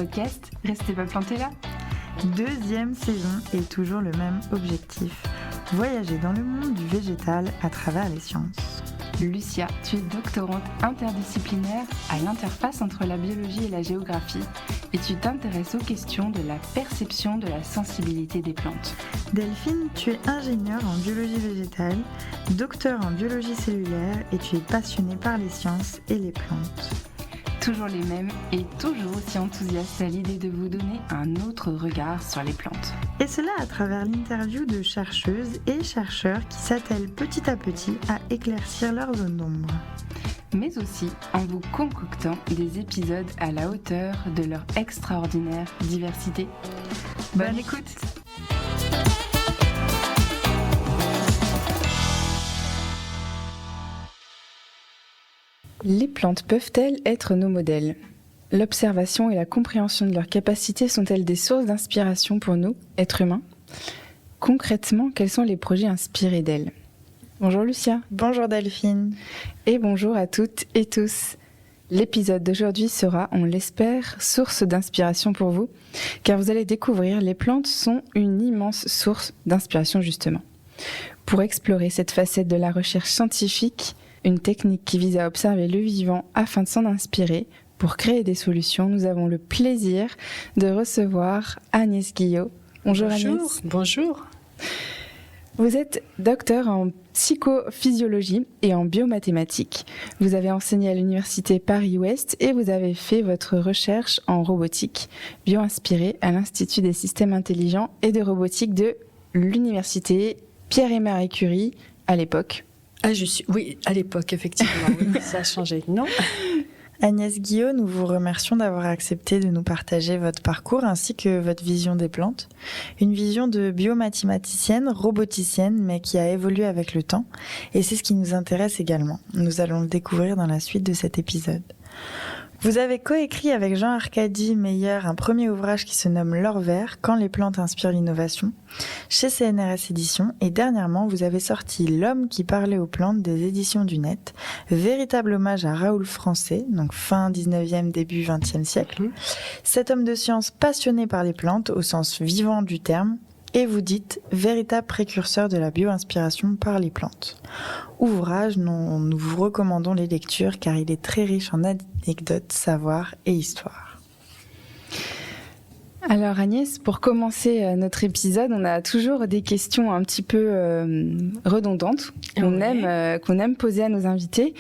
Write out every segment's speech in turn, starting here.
podcast, restez pas plantés là. Deuxième saison et toujours le même objectif, voyager dans le monde du végétal à travers les sciences. Lucia, tu es doctorante interdisciplinaire à l'interface entre la biologie et la géographie et tu t'intéresses aux questions de la perception de la sensibilité des plantes. Delphine, tu es ingénieure en biologie végétale, docteur en biologie cellulaire et tu es passionnée par les sciences et les plantes. Toujours les mêmes et toujours aussi enthousiastes à l'idée de vous donner un autre regard sur les plantes. Et cela à travers l'interview de chercheuses et chercheurs qui s'attellent petit à petit à éclaircir leur zone d'ombre. Mais aussi en vous concoctant des épisodes à la hauteur de leur extraordinaire diversité. Bonne écoute! Les plantes peuvent-elles être nos modèles ? L'observation et la compréhension de leurs capacités sont-elles des sources d'inspiration pour nous, êtres humains ? Concrètement, quels sont les projets inspirés d'elles ? Bonjour Lucia. Bonjour Delphine. Et bonjour à toutes et tous. L'épisode d'aujourd'hui sera, on l'espère, source d'inspiration pour vous, car vous allez découvrir les plantes sont une immense source d'inspiration justement. Pour explorer cette facette de la recherche scientifique, une technique qui vise à observer le vivant afin de s'en inspirer. Pour créer des solutions, nous avons le plaisir de recevoir Agnès Guillot. Bonjour Agnès. Bonjour. Vous êtes docteur en psychophysiologie et en biomathématiques. Vous avez enseigné à l'université Paris-Ouest et vous avez fait votre recherche en robotique, bio-inspirée à l'Institut des systèmes intelligents et de robotique de l'université Pierre et Marie Curie à l'époque. Oui, à l'époque, effectivement, oui, ça a changé, non ? Agnès Guillot, nous vous remercions d'avoir accepté de nous partager votre parcours ainsi que votre vision des plantes. Une vision de biomathématicienne, roboticienne, mais qui a évolué avec le temps. Et c'est ce qui nous intéresse également. Nous allons le découvrir dans la suite de cet épisode. Vous avez coécrit avec Jean-Arcadie Meyer un premier ouvrage qui se nomme L'or vert, quand les plantes inspirent l'innovation, chez CNRS Éditions, et dernièrement vous avez sorti L'homme qui parlait aux plantes des éditions du Net, véritable hommage à Raoul Français, donc fin 19e, début 20e siècle. Cet homme de science passionné par les plantes au sens vivant du terme, et vous dites véritable précurseur de la bio-inspiration par les plantes. Ouvrage dont nous vous recommandons les lectures car il est très riche en anecdotes, savoirs et histoires. Alors Agnès, pour commencer notre épisode, on a toujours des questions un petit peu redondantes qu'on aime poser à nos invités.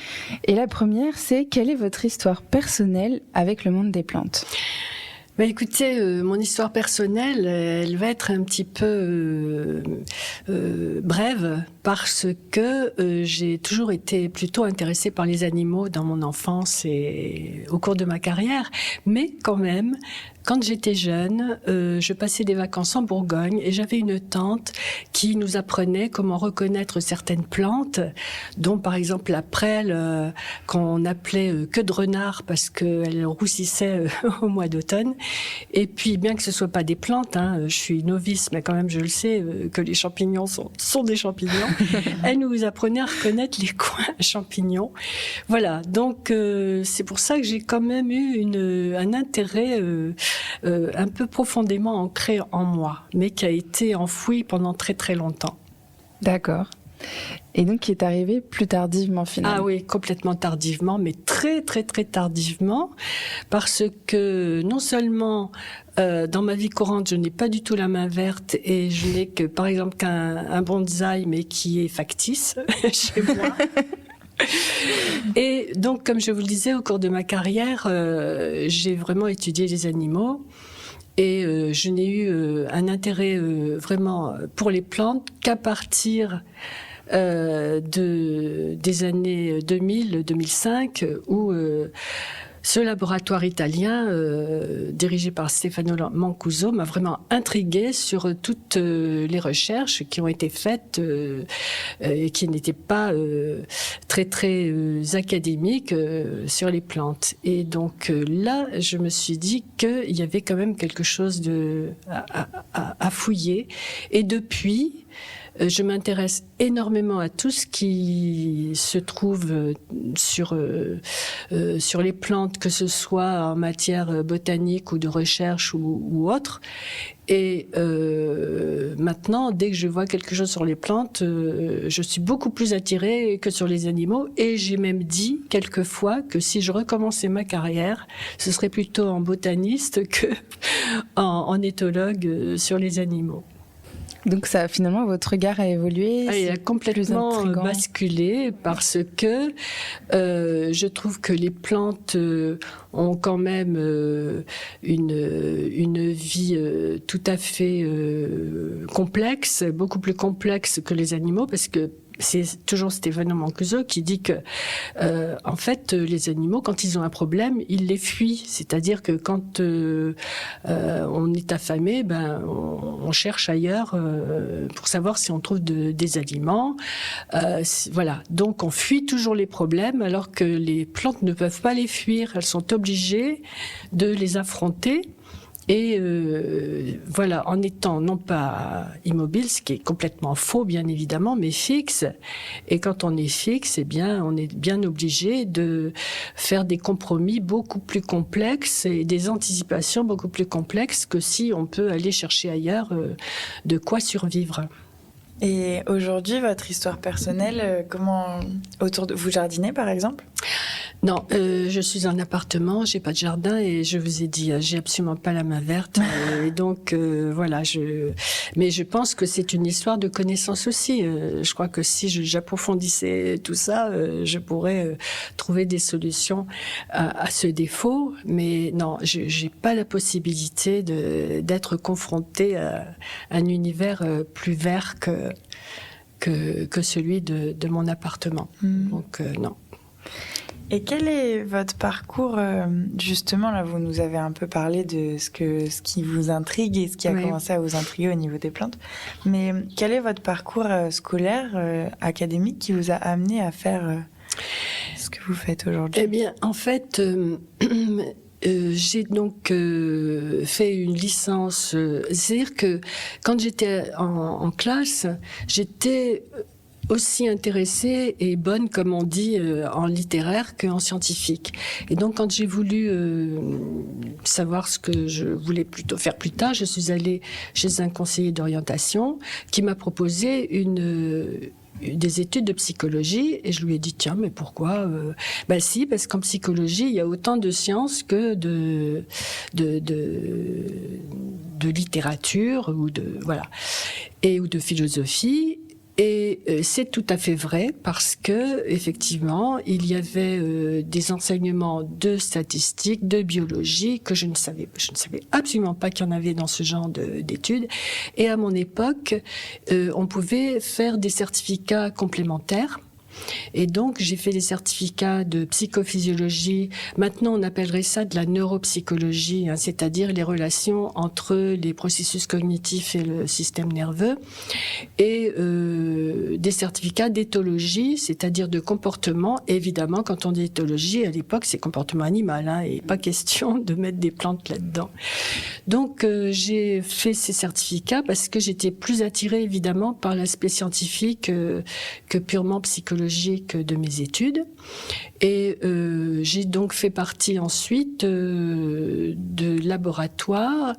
Et la première, c'est quelle est votre histoire personnelle avec le monde des plantes ? Écoutez, mon histoire personnelle, elle va être un petit peu brève parce que j'ai toujours été plutôt intéressée par les animaux dans mon enfance et au cours de ma carrière, mais quand même, quand j'étais jeune, je passais des vacances en Bourgogne et j'avais une tante qui nous apprenait comment reconnaître certaines plantes, dont par exemple la prêle qu'on appelait queue de renard parce qu'elle roussissait au mois d'automne. Et puis, bien que ce soit pas des plantes, je suis novice, mais quand même je le sais que les champignons sont des champignons. Elle nous apprenait à reconnaître les coins champignons. Voilà, donc c'est pour ça que j'ai quand même eu un intérêt un peu profondément ancré en moi, mais qui a été enfoui pendant très très longtemps. D'accord. Et donc qui est arrivé plus tardivement finalement. Ah oui, complètement tardivement, mais très très très tardivement, parce que non seulement dans ma vie courante, je n'ai pas du tout la main verte et je n'ai que par exemple qu'un bonsaï, mais qui est factice chez moi. Et donc, comme je vous le disais, au cours de ma carrière, j'ai vraiment étudié les animaux et je n'ai eu un intérêt vraiment pour les plantes qu'à partir des années 2000-2005 où ce laboratoire italien dirigé par Stefano Mancuso m'a vraiment intriguée sur toutes les recherches qui ont été faites et qui n'étaient pas très très académiques sur les plantes. Et donc là, je me suis dit qu'il y avait quand même quelque chose à fouiller. Et depuis, je m'intéresse énormément à tout ce qui se trouve sur les plantes, que ce soit en matière botanique ou de recherche ou autre. Et maintenant, dès que je vois quelque chose sur les plantes, je suis beaucoup plus attirée que sur les animaux. Et j'ai même dit quelquefois que si je recommençais ma carrière, ce serait plutôt en botaniste que en éthologue sur les animaux. Donc ça, finalement, votre regard a évolué. Il a complètement basculé parce que je trouve que les plantes ont quand même une vie tout à fait complexe, beaucoup plus complexe que les animaux, parce que c'est toujours Stephen Mancuso qui dit que, en fait, les animaux, quand ils ont un problème, ils les fuient. C'est-à-dire que quand on est affamé, on cherche ailleurs pour savoir si on trouve des aliments. Voilà. Donc, on fuit toujours les problèmes, alors que les plantes ne peuvent pas les fuir. Elles sont obligées de les affronter. Et voilà, en étant non pas immobile, ce qui est complètement faux, bien évidemment, mais fixe. Et quand on est fixe, eh bien, on est bien obligé de faire des compromis beaucoup plus complexes et des anticipations beaucoup plus complexes que si on peut aller chercher ailleurs de quoi survivre. Et aujourd'hui, votre histoire personnelle, comment vous jardinez, par exemple ? Non, je suis en appartement, j'ai pas de jardin et je vous ai dit, j'ai absolument pas la main verte. Et donc voilà, mais je pense que c'est une histoire de connaissance aussi. Je crois que si j'approfondissais tout ça, je pourrais trouver des solutions à ce défaut. Mais non, j'ai pas la possibilité d'être confrontée à un univers plus vert que celui de mon appartement. Donc non. Et quel est votre parcours, justement, là vous nous avez un peu parlé de ce qui vous intrigue et ce qui a commencé à vous intriguer au niveau des plantes, mais quel est votre parcours scolaire, académique qui vous a amené à faire ce que vous faites aujourd'hui ? Eh bien, en fait, j'ai donc fait une licence, c'est-à-dire que quand j'étais en classe, j'étais aussi intéressée et bonne, comme on dit, en littéraire qu'en scientifique. Et donc, quand j'ai voulu savoir ce que je voulais plutôt faire plus tard, je suis allée chez un conseiller d'orientation qui m'a proposé des études de psychologie, et je lui ai dit tiens, mais pourquoi si, parce qu'en psychologie il y a autant de sciences que de littérature ou de philosophie. Et c'est tout à fait vrai parce que effectivement, il y avait des enseignements de statistiques, de biologie que je ne savais absolument pas qu'il y en avait dans ce genre d'études. Et à mon époque, on pouvait faire des certificats complémentaires. Et donc, j'ai fait des certificats de psychophysiologie. Maintenant, on appellerait ça de la neuropsychologie, c'est-à-dire les relations entre les processus cognitifs et le système nerveux. Et des certificats d'éthologie, c'est-à-dire de comportement. Évidemment, quand on dit éthologie, à l'époque, c'est comportement animal, et pas question de mettre des plantes là-dedans. Donc, j'ai fait ces certificats parce que j'étais plus attirée, évidemment, par l'aspect scientifique que purement psychologique de mes études. Et j'ai donc fait partie ensuite de laboratoires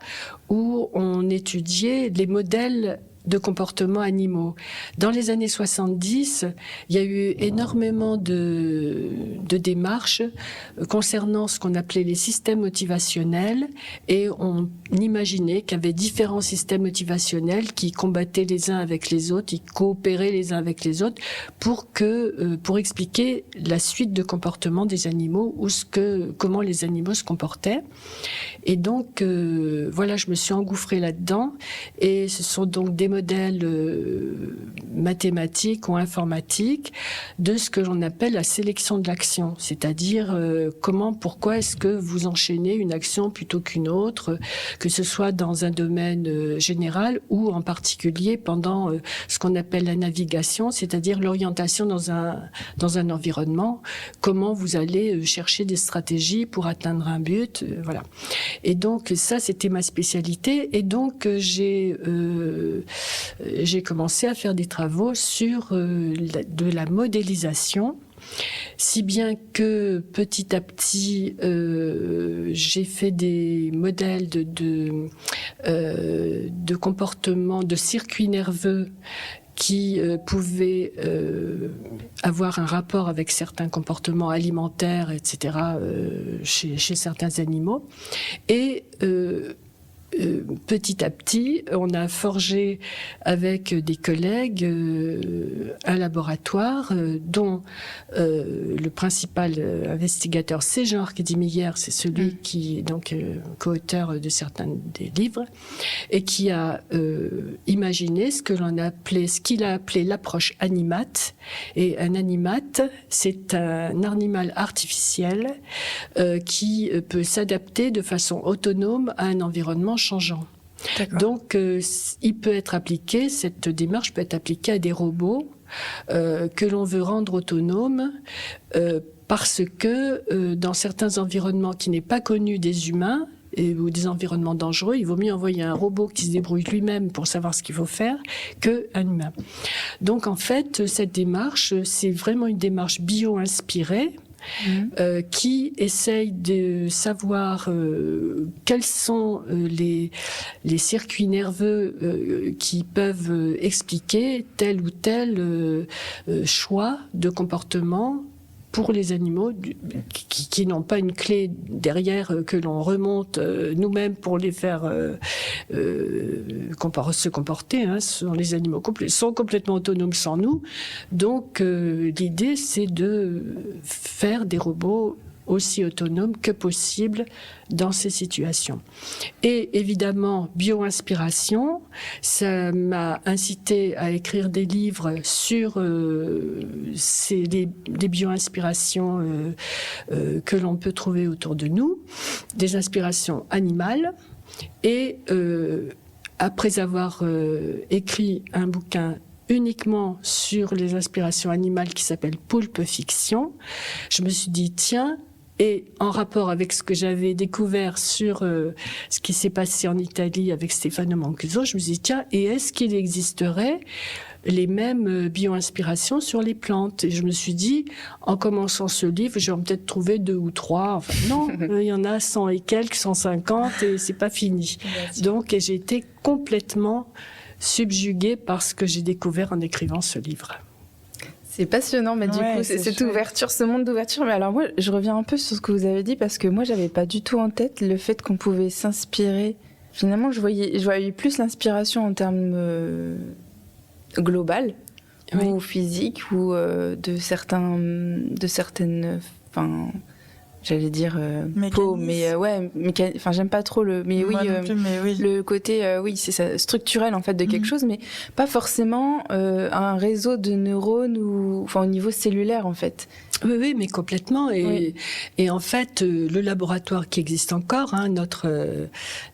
où on étudiait les modèles de comportements animaux. Dans les années 70, il y a eu énormément de démarches concernant ce qu'on appelait les systèmes motivationnels, et on imaginait qu'il y avait différents systèmes motivationnels qui combattaient les uns avec les autres, qui coopéraient les uns avec les autres pour expliquer la suite de comportements des animaux ou comment les animaux se comportaient. Et donc voilà, je me suis engouffrée là-dedans, et ce sont donc des modèles mathématiques ou informatiques de ce que l'on appelle la sélection de l'action, c'est-à-dire pourquoi est-ce que vous enchaînez une action plutôt qu'une autre, que ce soit dans un domaine général ou en particulier pendant ce qu'on appelle la navigation, c'est-à-dire l'orientation dans un environnement, comment vous allez chercher des stratégies pour atteindre un but, voilà. Et donc ça, c'était ma spécialité, et donc j'ai j'ai commencé à faire des travaux sur de la modélisation, si bien que petit à petit, j'ai fait des modèles de comportement, de circuits nerveux qui pouvaient avoir un rapport avec certains comportements alimentaires, etc., chez certains animaux. Et petit à petit, on a forgé avec des collègues un laboratoire dont le principal investigateur, c'est Jean-Marc Dimiguer, c'est celui qui est donc co-auteur de certains des livres, et qui a imaginé ce qu'il a appelé l'approche animate. Et un animate, c'est un animal artificiel qui peut s'adapter de façon autonome à un environnement changeant. Donc, il peut être appliqué, cette démarche peut être appliquée à des robots que l'on veut rendre autonomes parce que dans certains environnements qui n'est pas connus des humains ou des environnements dangereux, il vaut mieux envoyer un robot qui se débrouille lui-même pour savoir ce qu'il faut faire qu'un humain. Donc, en fait, cette démarche, c'est vraiment une démarche bio-inspirée. Qui essaye de savoir quels sont les circuits nerveux qui peuvent expliquer tel ou tel choix de comportement pour les animaux qui n'ont pas une clé derrière que l'on remonte nous-mêmes pour les faire se comporter. Les animaux sont complètement autonomes sans nous. Donc l'idée, c'est de faire des robots aussi autonomes que possible dans ces situations. Et évidemment, bio-inspiration, ça m'a incité à écrire des livres sur des bio-inspirations que l'on peut trouver autour de nous, des inspirations animales. Et après avoir écrit un bouquin uniquement sur les inspirations animales qui s'appelle Poulpe Fiction, je me suis dit, tiens, et en rapport avec ce que j'avais découvert sur ce qui s'est passé en Italie avec Stefano Mancuso, je me suis dit, tiens, et est-ce qu'il existerait les mêmes bio-inspirations sur les plantes? Et je me suis dit, en commençant ce livre, je vais peut-être trouver 2 ou 3. Enfin, non, il y en a 100 et quelques, 150, et c'est pas fini. Donc, j'ai été complètement subjuguée par ce que j'ai découvert en écrivant ce livre. C'est passionnant, mais du coup, cette ouverture, ce monde d'ouverture. Mais alors moi, je reviens un peu sur ce que vous avez dit parce que moi, j'avais pas du tout en tête le fait qu'on pouvait s'inspirer. Finalement, je voyais plus l'inspiration en termes global ou physique ou de certaines, j'allais dire peau, mais j'aime pas trop le, mais oui, le côté, c'est ça, structurel en fait de quelque chose, mais pas forcément un réseau de neurones ou, au niveau cellulaire en fait. Oui, mais complètement. Et en fait, le laboratoire qui existe encore,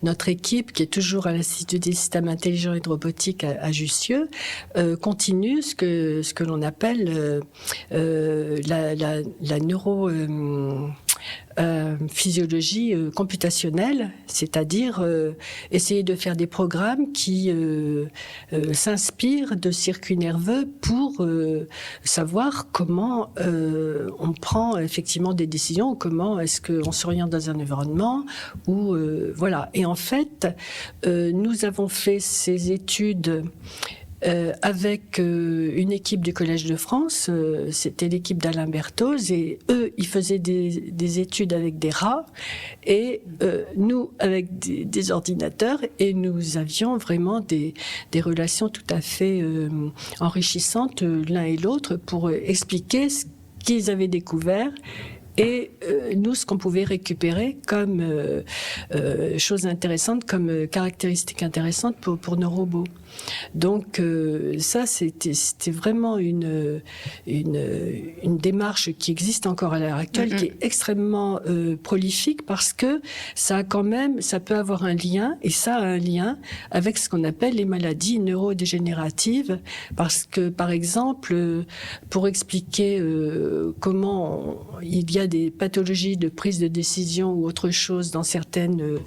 notre équipe qui est toujours à l'Institut des systèmes intelligents et de robotique à Jussieu, continue ce que l'on appelle la neuro physiologie computationnelle, c'est-à-dire essayer de faire des programmes qui s'inspirent de circuits nerveux pour savoir comment on prend effectivement des décisions, comment est-ce qu'on s'oriente dans un environnement, ou voilà. Et en fait, nous avons fait ces études avec une équipe du Collège de France, c'était l'équipe d'Alain Berthoz, et eux, ils faisaient des études avec des rats, et nous, avec des ordinateurs, et nous avions vraiment des relations tout à fait enrichissantes l'un et l'autre pour expliquer ce qu'ils avaient découvert, et nous, ce qu'on pouvait récupérer comme chose intéressante, comme caractéristique intéressante pour nos robots. Donc ça, c'était vraiment une démarche qui existe encore à l'heure actuelle, qui est extrêmement prolifique, parce que ça peut avoir un lien, et ça a un lien avec ce qu'on appelle les maladies neurodégénératives, parce que, par exemple, pour expliquer comment il y a des pathologies de prise de décision ou autre chose dans certaines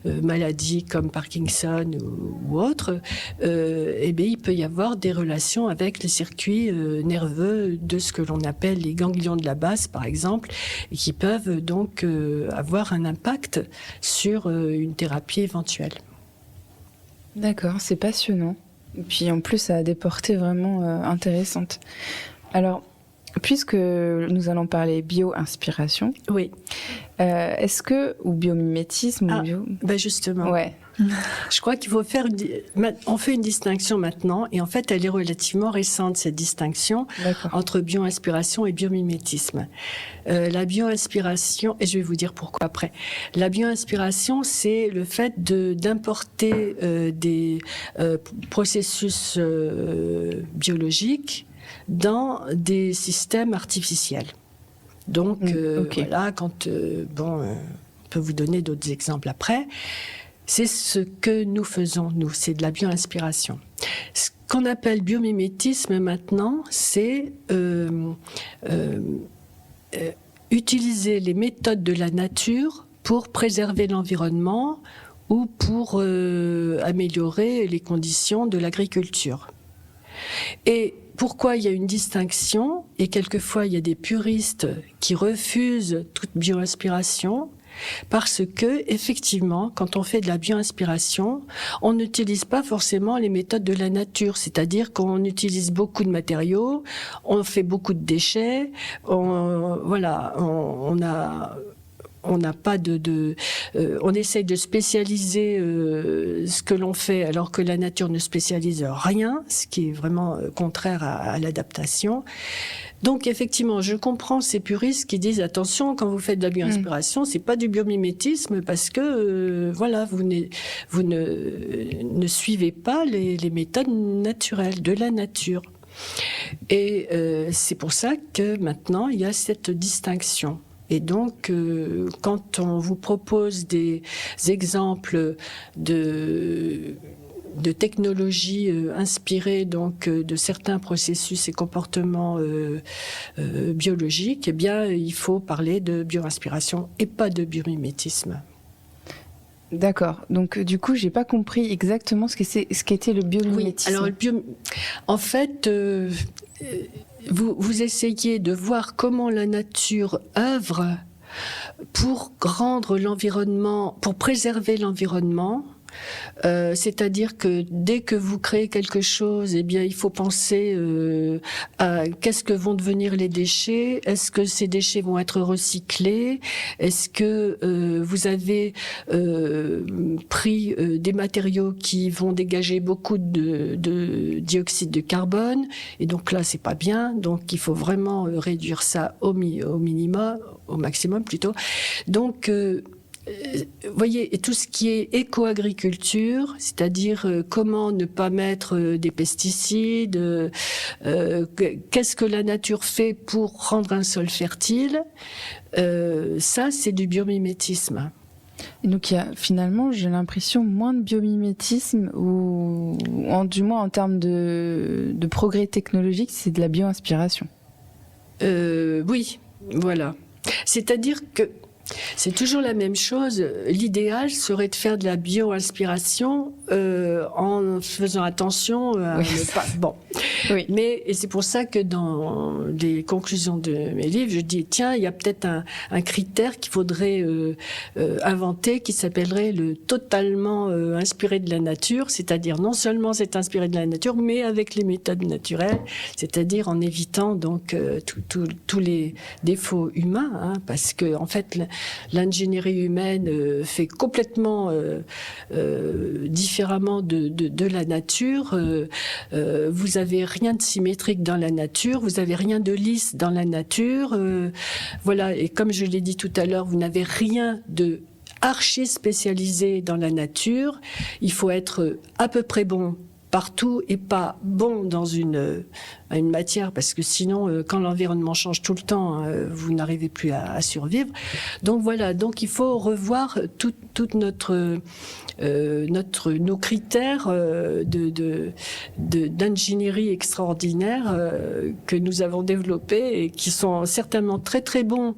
maladies comme Parkinson ou autres, il peut y avoir des relations avec les circuits nerveux de ce que l'on appelle les ganglions de la base, par exemple, et qui peuvent donc avoir un impact sur une thérapie éventuelle. D'accord, c'est passionnant. Et puis en plus, ça a des portées vraiment intéressantes. Alors, puisque nous allons parler bio-inspiration, oui. Ou biomimétisme justement. Ouais. Je crois qu'il faut on fait une distinction maintenant, et en fait, elle est relativement récente, cette distinction entre bio-inspiration et biomimétisme. La bio-inspiration, et je vais vous dire pourquoi après. La bio-inspiration, c'est le fait d'importer des processus biologiques dans des systèmes artificiels. Donc, voilà, on peut vous donner d'autres exemples après. C'est ce que nous faisons, nous, c'est de la bio-inspiration. Ce qu'on appelle biomimétisme maintenant, c'est utiliser les méthodes de la nature pour préserver l'environnement ou pour améliorer les conditions de l'agriculture. Et pourquoi il y a une distinction, et quelquefois il y a des puristes qui refusent toute bio-inspiration, parce que, effectivement, quand on fait de la bio-inspiration, on n'utilise pas forcément les méthodes de la nature, c'est-à-dire qu'on utilise beaucoup de matériaux, on fait beaucoup de déchets, on n'a pas on essaye de spécialiser ce que l'on fait, alors que la nature ne spécialise rien, ce qui est vraiment contraire à l'adaptation. Donc effectivement, je comprends ces puristes qui disent attention, quand vous faites de la bio-inspiration, c'est pas du biomimétisme parce que vous ne suivez pas les méthodes naturelles de la nature. Et c'est pour ça que maintenant il y a cette distinction. Et donc, quand on vous propose des exemples de technologies inspirées donc de certains processus et comportements biologiques, eh bien, il faut parler de bio-inspiration et pas de biomimétisme. D'accord. Donc, du coup, j'ai pas compris exactement ce qu'était le biomimétisme. Oui, alors, en fait, vous essayez de voir comment la nature œuvre pour rendre l'environnement, pour préserver l'environnement. C'est-à-dire que dès que vous créez quelque chose, eh bien, il faut penser à qu'est-ce que vont devenir les déchets. Est-ce que ces déchets vont être recyclés? Est-ce que vous avez pris des matériaux qui vont dégager beaucoup de dioxyde de carbone? Et donc là, c'est pas bien. Donc, il faut vraiment réduire ça au minimum, au maximum plutôt. Donc vous voyez, et tout ce qui est éco-agriculture, c'est-à-dire comment ne pas mettre des pesticides, qu'est-ce que la nature fait pour rendre un sol fertile, ça c'est du biomimétisme. Et donc il y a finalement, j'ai l'impression, moins de biomimétisme, ou du moins en termes de progrès technologique, c'est de la bio-inspiration. Oui, voilà. C'est-à-dire que c'est toujours la même chose. L'idéal serait de faire de la bio-inspiration en faisant attention à ne pas... Bon. Oui. Mais et c'est pour ça que dans les conclusions de mes livres, je dis, tiens, il y a peut-être un critère qu'il faudrait inventer qui s'appellerait le totalement inspiré de la nature, c'est-à-dire non seulement c'est inspiré de la nature, mais avec les méthodes naturelles, c'est-à-dire en évitant donc tous les défauts humains, hein, parce que en fait l'ingénierie humaine fait complètement différemment de la nature. Vous avez rien de symétrique dans la nature, vous avez rien de lisse dans la nature. Voilà, et comme je l'ai dit tout à l'heure, vous n'avez rien de archi spécialisé dans la nature. Il faut être à peu près bon partout et pas bon dans une à une matière, parce que sinon, quand l'environnement change tout le temps, vous n'arrivez plus à survivre. Donc voilà, donc il faut revoir toute nos critères d'ingénierie extraordinaire que nous avons développés et qui sont certainement très très bons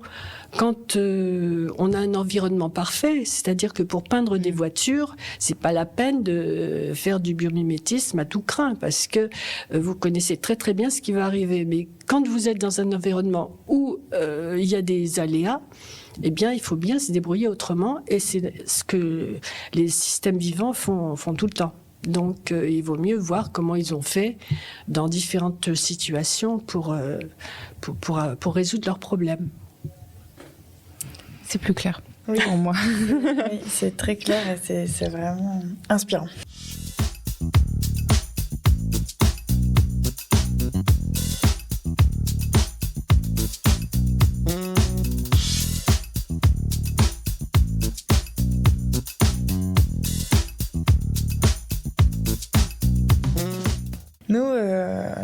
quand on a un environnement parfait, c'est-à-dire que pour peindre des voitures, c'est pas la peine de faire du biomimétisme à tout crin, parce que vous connaissez très très bien ce qui va arriver. Mais quand vous êtes dans un environnement où il y a des aléas, eh bien, il faut bien se débrouiller autrement, et c'est ce que les systèmes vivants font tout le temps. Donc, il vaut mieux voir comment ils ont fait dans différentes situations pour résoudre leurs problèmes. C'est plus clair oui. pour moi. Oui, c'est très clair et c'est vraiment inspirant.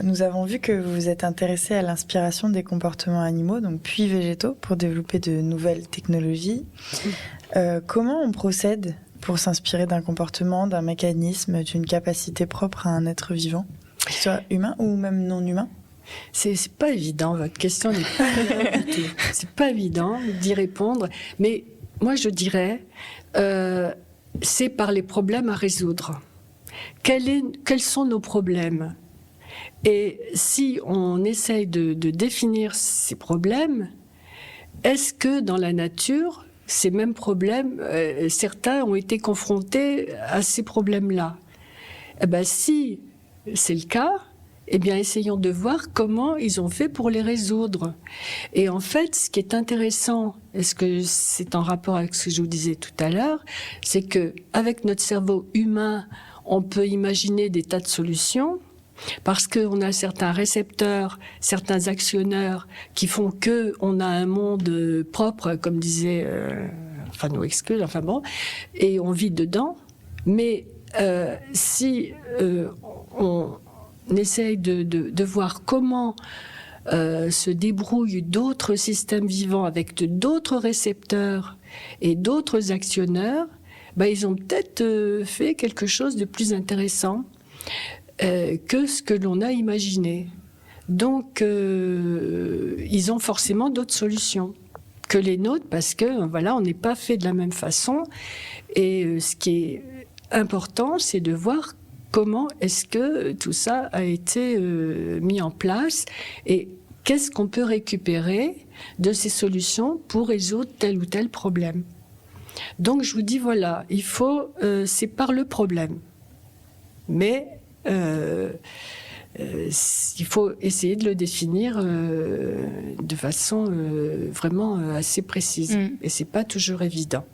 Nous avons vu que vous vous êtes intéressé à l'inspiration des comportements animaux, donc puis végétaux, pour développer de nouvelles technologies. Comment on procède pour s'inspirer d'un comportement, d'un mécanisme, d'une capacité propre à un être vivant, qu'il soit humain ou même non humain ? C'est pas évident, votre question n'est pas évidente du tout. C'est pas évident d'y répondre, mais moi je dirais, c'est par les problèmes à résoudre. Quels sont nos problèmes ? Et si on essaye de définir ces problèmes, est-ce que dans la nature, ces mêmes problèmes, certains ont été confrontés à ces problèmes-là ? Eh bien, si c'est le cas, eh bien, essayons de voir comment ils ont fait pour les résoudre. Et en fait, ce qui est intéressant, est-ce que c'est en rapport avec ce que je vous disais tout à l'heure, c'est que avec notre cerveau humain, on peut imaginer des tas de solutions, parce qu'on a certains récepteurs, certains actionneurs qui font que on a un monde propre, comme disait no excuse, enfin bon, et on vit dedans. Mais si on essaye de voir comment se débrouillent d'autres systèmes vivants avec d'autres récepteurs et d'autres actionneurs, ils ont peut-être fait quelque chose de plus intéressant que ce que l'on a imaginé. Donc, ils ont forcément d'autres solutions que les nôtres, parce que voilà, on n'est pas fait de la même façon. Et ce qui est important, c'est de voir comment est-ce que tout ça a été mis en place et qu'est-ce qu'on peut récupérer de ces solutions pour résoudre tel ou tel problème. Donc, je vous dis, voilà, c'est par le problème. Mais il faut essayer de le définir de façon vraiment assez précise. Et c'est pas toujours évident.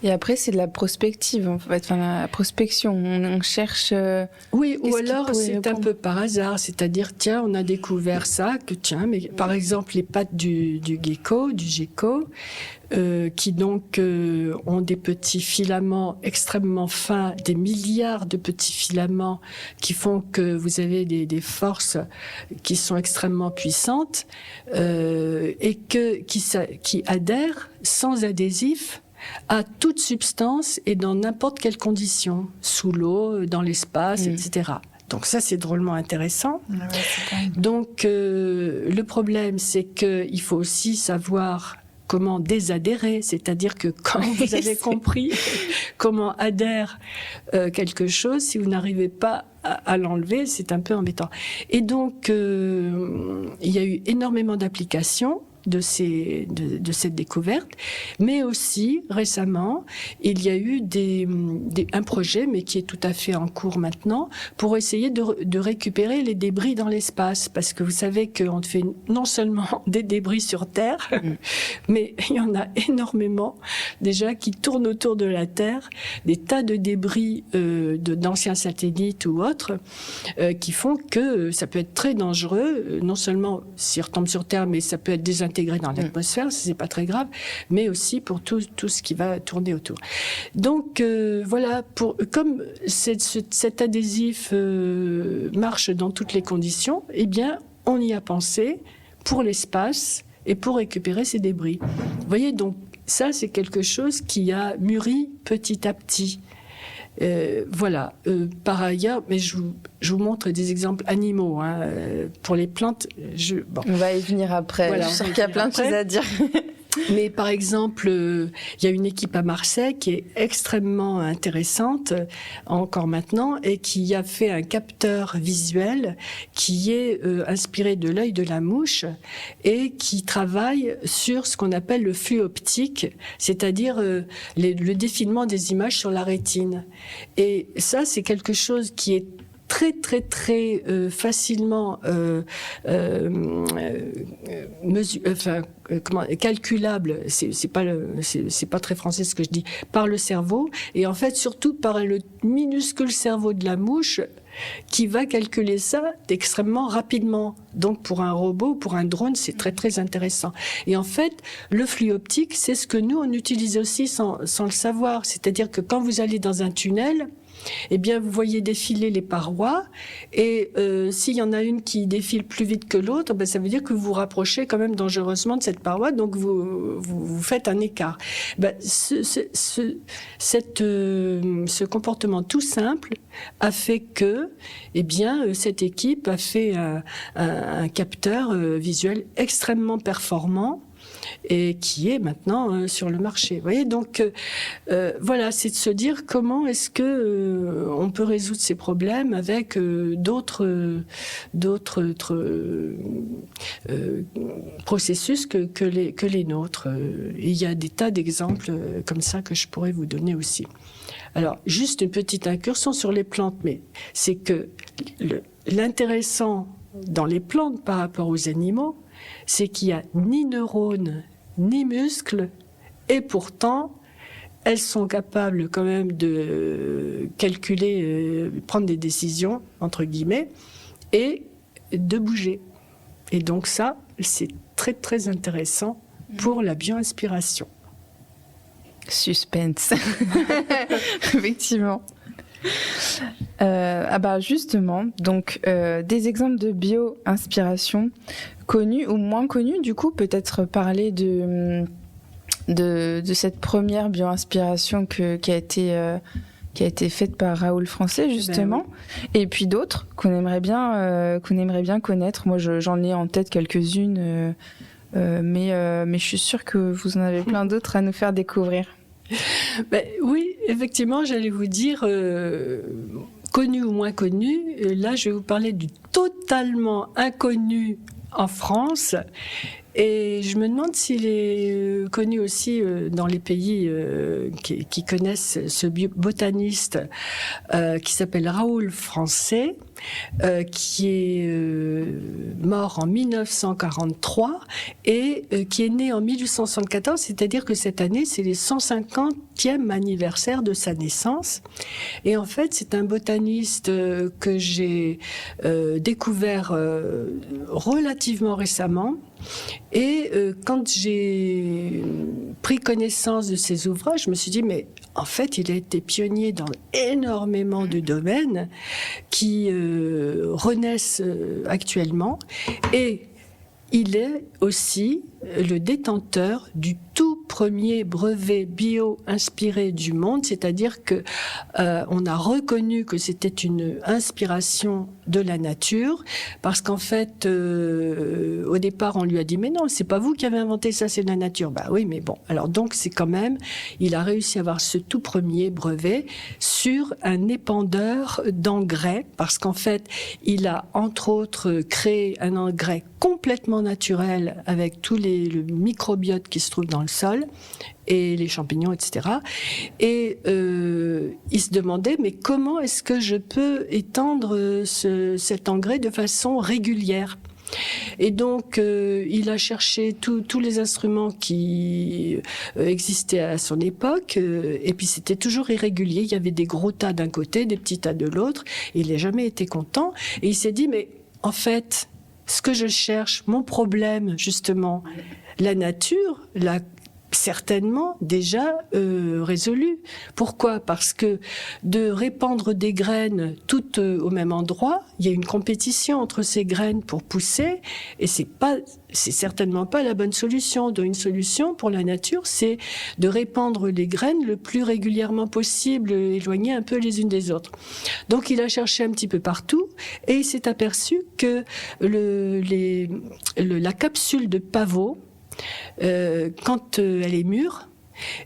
Et après, c'est de la prospective, en fait. Enfin, la prospection. On cherche. Oui, ou alors c'est un peu par hasard. C'est-à-dire, tiens, on a découvert ça, mais par exemple, les pattes du gecko, qui donc ont des petits filaments extrêmement fins, des milliards de petits filaments qui font que vous avez des forces qui sont extrêmement puissantes et qui adhèrent sans adhésif à toute substance et dans n'importe quelle condition, sous l'eau, dans l'espace, etc. Donc ça, c'est drôlement intéressant. Donc le problème, c'est qu'il faut aussi savoir comment désadhérer, c'est-à-dire que quand vous avez compris comment adhère quelque chose, si vous n'arrivez pas à l'enlever, c'est un peu embêtant. Et donc, il y a eu énormément d'applications de cette découverte, mais aussi récemment il y a eu un projet, mais qui est tout à fait en cours maintenant, pour essayer de récupérer les débris dans l'espace, parce que vous savez qu'on fait non seulement des débris sur Terre, mais il y en a énormément déjà qui tournent autour de la Terre, des tas de débris d'anciens satellites ou autres, qui font que ça peut être très dangereux, non seulement s'ils retombent sur Terre, mais ça peut être désintégré intégré dans l'atmosphère, c'est pas très grave, mais aussi pour tout ce qui va tourner autour. Donc voilà, comme cet adhésif marche dans toutes les conditions, eh bien, on y a pensé pour l'espace et pour récupérer ces débris. Vous voyez, donc ça, c'est quelque chose qui a mûri petit à petit. Voilà. Par ailleurs, mais je vous montre des exemples animaux. Pour les plantes, on va y venir après. Voilà, je suis sûre qu'il y a plein de choses à dire. Mais par exemple, il y a une équipe à Marseille qui est extrêmement intéressante encore maintenant et qui a fait un capteur visuel qui est inspiré de l'œil de la mouche et qui travaille sur ce qu'on appelle le flux optique, c'est-à-dire le défilement des images sur la rétine. Et ça, c'est quelque chose qui est très très très facilement calculable, c'est pas très français ce que je dis, par le cerveau, et en fait surtout par le minuscule cerveau de la mouche qui va calculer ça extrêmement rapidement. Donc pour un robot, pour un drone, c'est très très intéressant. Et en fait, le flux optique, c'est ce que nous on utilise aussi sans le savoir, c'est-à-dire que quand vous allez dans un tunnel, eh bien, vous voyez défiler les parois, et s'il y en a une qui défile plus vite que l'autre, ben, ça veut dire que vous vous rapprochez quand même dangereusement de cette paroi, donc vous faites un écart. Ben, ce comportement tout simple a fait que, eh bien, cette équipe a fait un capteur visuel extrêmement performant, et qui est maintenant sur le marché. Vous voyez, donc voilà, c'est de se dire comment est-ce que on peut résoudre ces problèmes avec d'autres processus que les nôtres. Et il y a des tas d'exemples comme ça que je pourrais vous donner aussi. Alors, juste une petite incursion sur les plantes, mais c'est que l'intéressant dans les plantes par rapport aux animaux, c'est qu'il n'y a ni neurones, ni muscles, et pourtant, elles sont capables quand même de calculer, prendre des décisions, entre guillemets, et de bouger. Et donc ça, c'est très très intéressant pour la bio-inspiration. Suspense. Effectivement. Justement, donc des exemples de bio-inspiration connus ou moins connus, du coup peut-être parler de cette première bio-inspiration qui a été faite par Raoul Français justement, et puis d'autres qu'on aimerait bien connaître. Moi j'en ai en tête quelques-unes, mais je suis sûre que vous en avez plein d'autres à nous faire découvrir. Oui, effectivement, j'allais vous dire, connu ou moins connu, là je vais vous parler du totalement inconnu en France, et je me demande s'il est connu aussi dans les pays qui connaissent ce botaniste qui s'appelle Raoul Français, qui est mort en 1943 et qui est né en 1874, c'est-à-dire que cette année, c'est les 150e anniversaire de sa naissance. Et en fait, c'est un botaniste que j'ai découvert relativement récemment. Et quand j'ai pris connaissance de ses ouvrages, je me suis dit, mais en fait, il a été pionnier dans énormément de domaines qui renaissent actuellement. Et il est aussi le détenteur du tout premier brevet bio-inspiré du monde, c'est-à-dire que on a reconnu que c'était une inspiration de la nature, parce qu'en fait, au départ, on lui a dit « Mais non, c'est pas vous qui avez inventé ça, c'est la nature. » Bah oui, mais bon. Alors donc, c'est quand même, il a réussi à avoir ce tout premier brevet sur un épandeur d'engrais, parce qu'en fait, il a entre autres créé un engrais complètement naturel avec tous le microbiote qui se trouve dans le sol et les champignons, etc. Et il se demandait, mais comment est-ce que je peux étendre cet engrais de façon régulière ? Et donc, il a cherché tous les instruments qui existaient à son époque, et puis c'était toujours irrégulier. Il y avait des gros tas d'un côté, des petits tas de l'autre, et il n'a jamais été content. Et il s'est dit, mais en fait, ce que je cherche, mon problème, justement, la nature l'a certainement déjà résolu. Pourquoi ? Parce que de répandre des graines toutes au même endroit, il y a une compétition entre ces graines pour pousser, et c'est certainement pas la bonne solution. Donc une solution pour la nature, c'est de répandre les graines le plus régulièrement possible, éloignées un peu les unes des autres. Donc il a cherché un petit peu partout, et il s'est aperçu que la capsule de pavot, quand elle est mûre,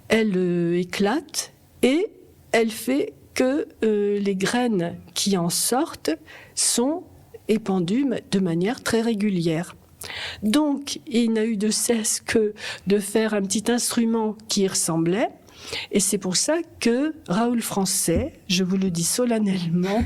elle éclate et elle fait que les graines qui en sortent sont épandues de manière très régulière. Donc, il n'a eu de cesse que de faire un petit instrument qui y ressemblait. Et c'est pour ça que Raoul Français, je vous le dis solennellement,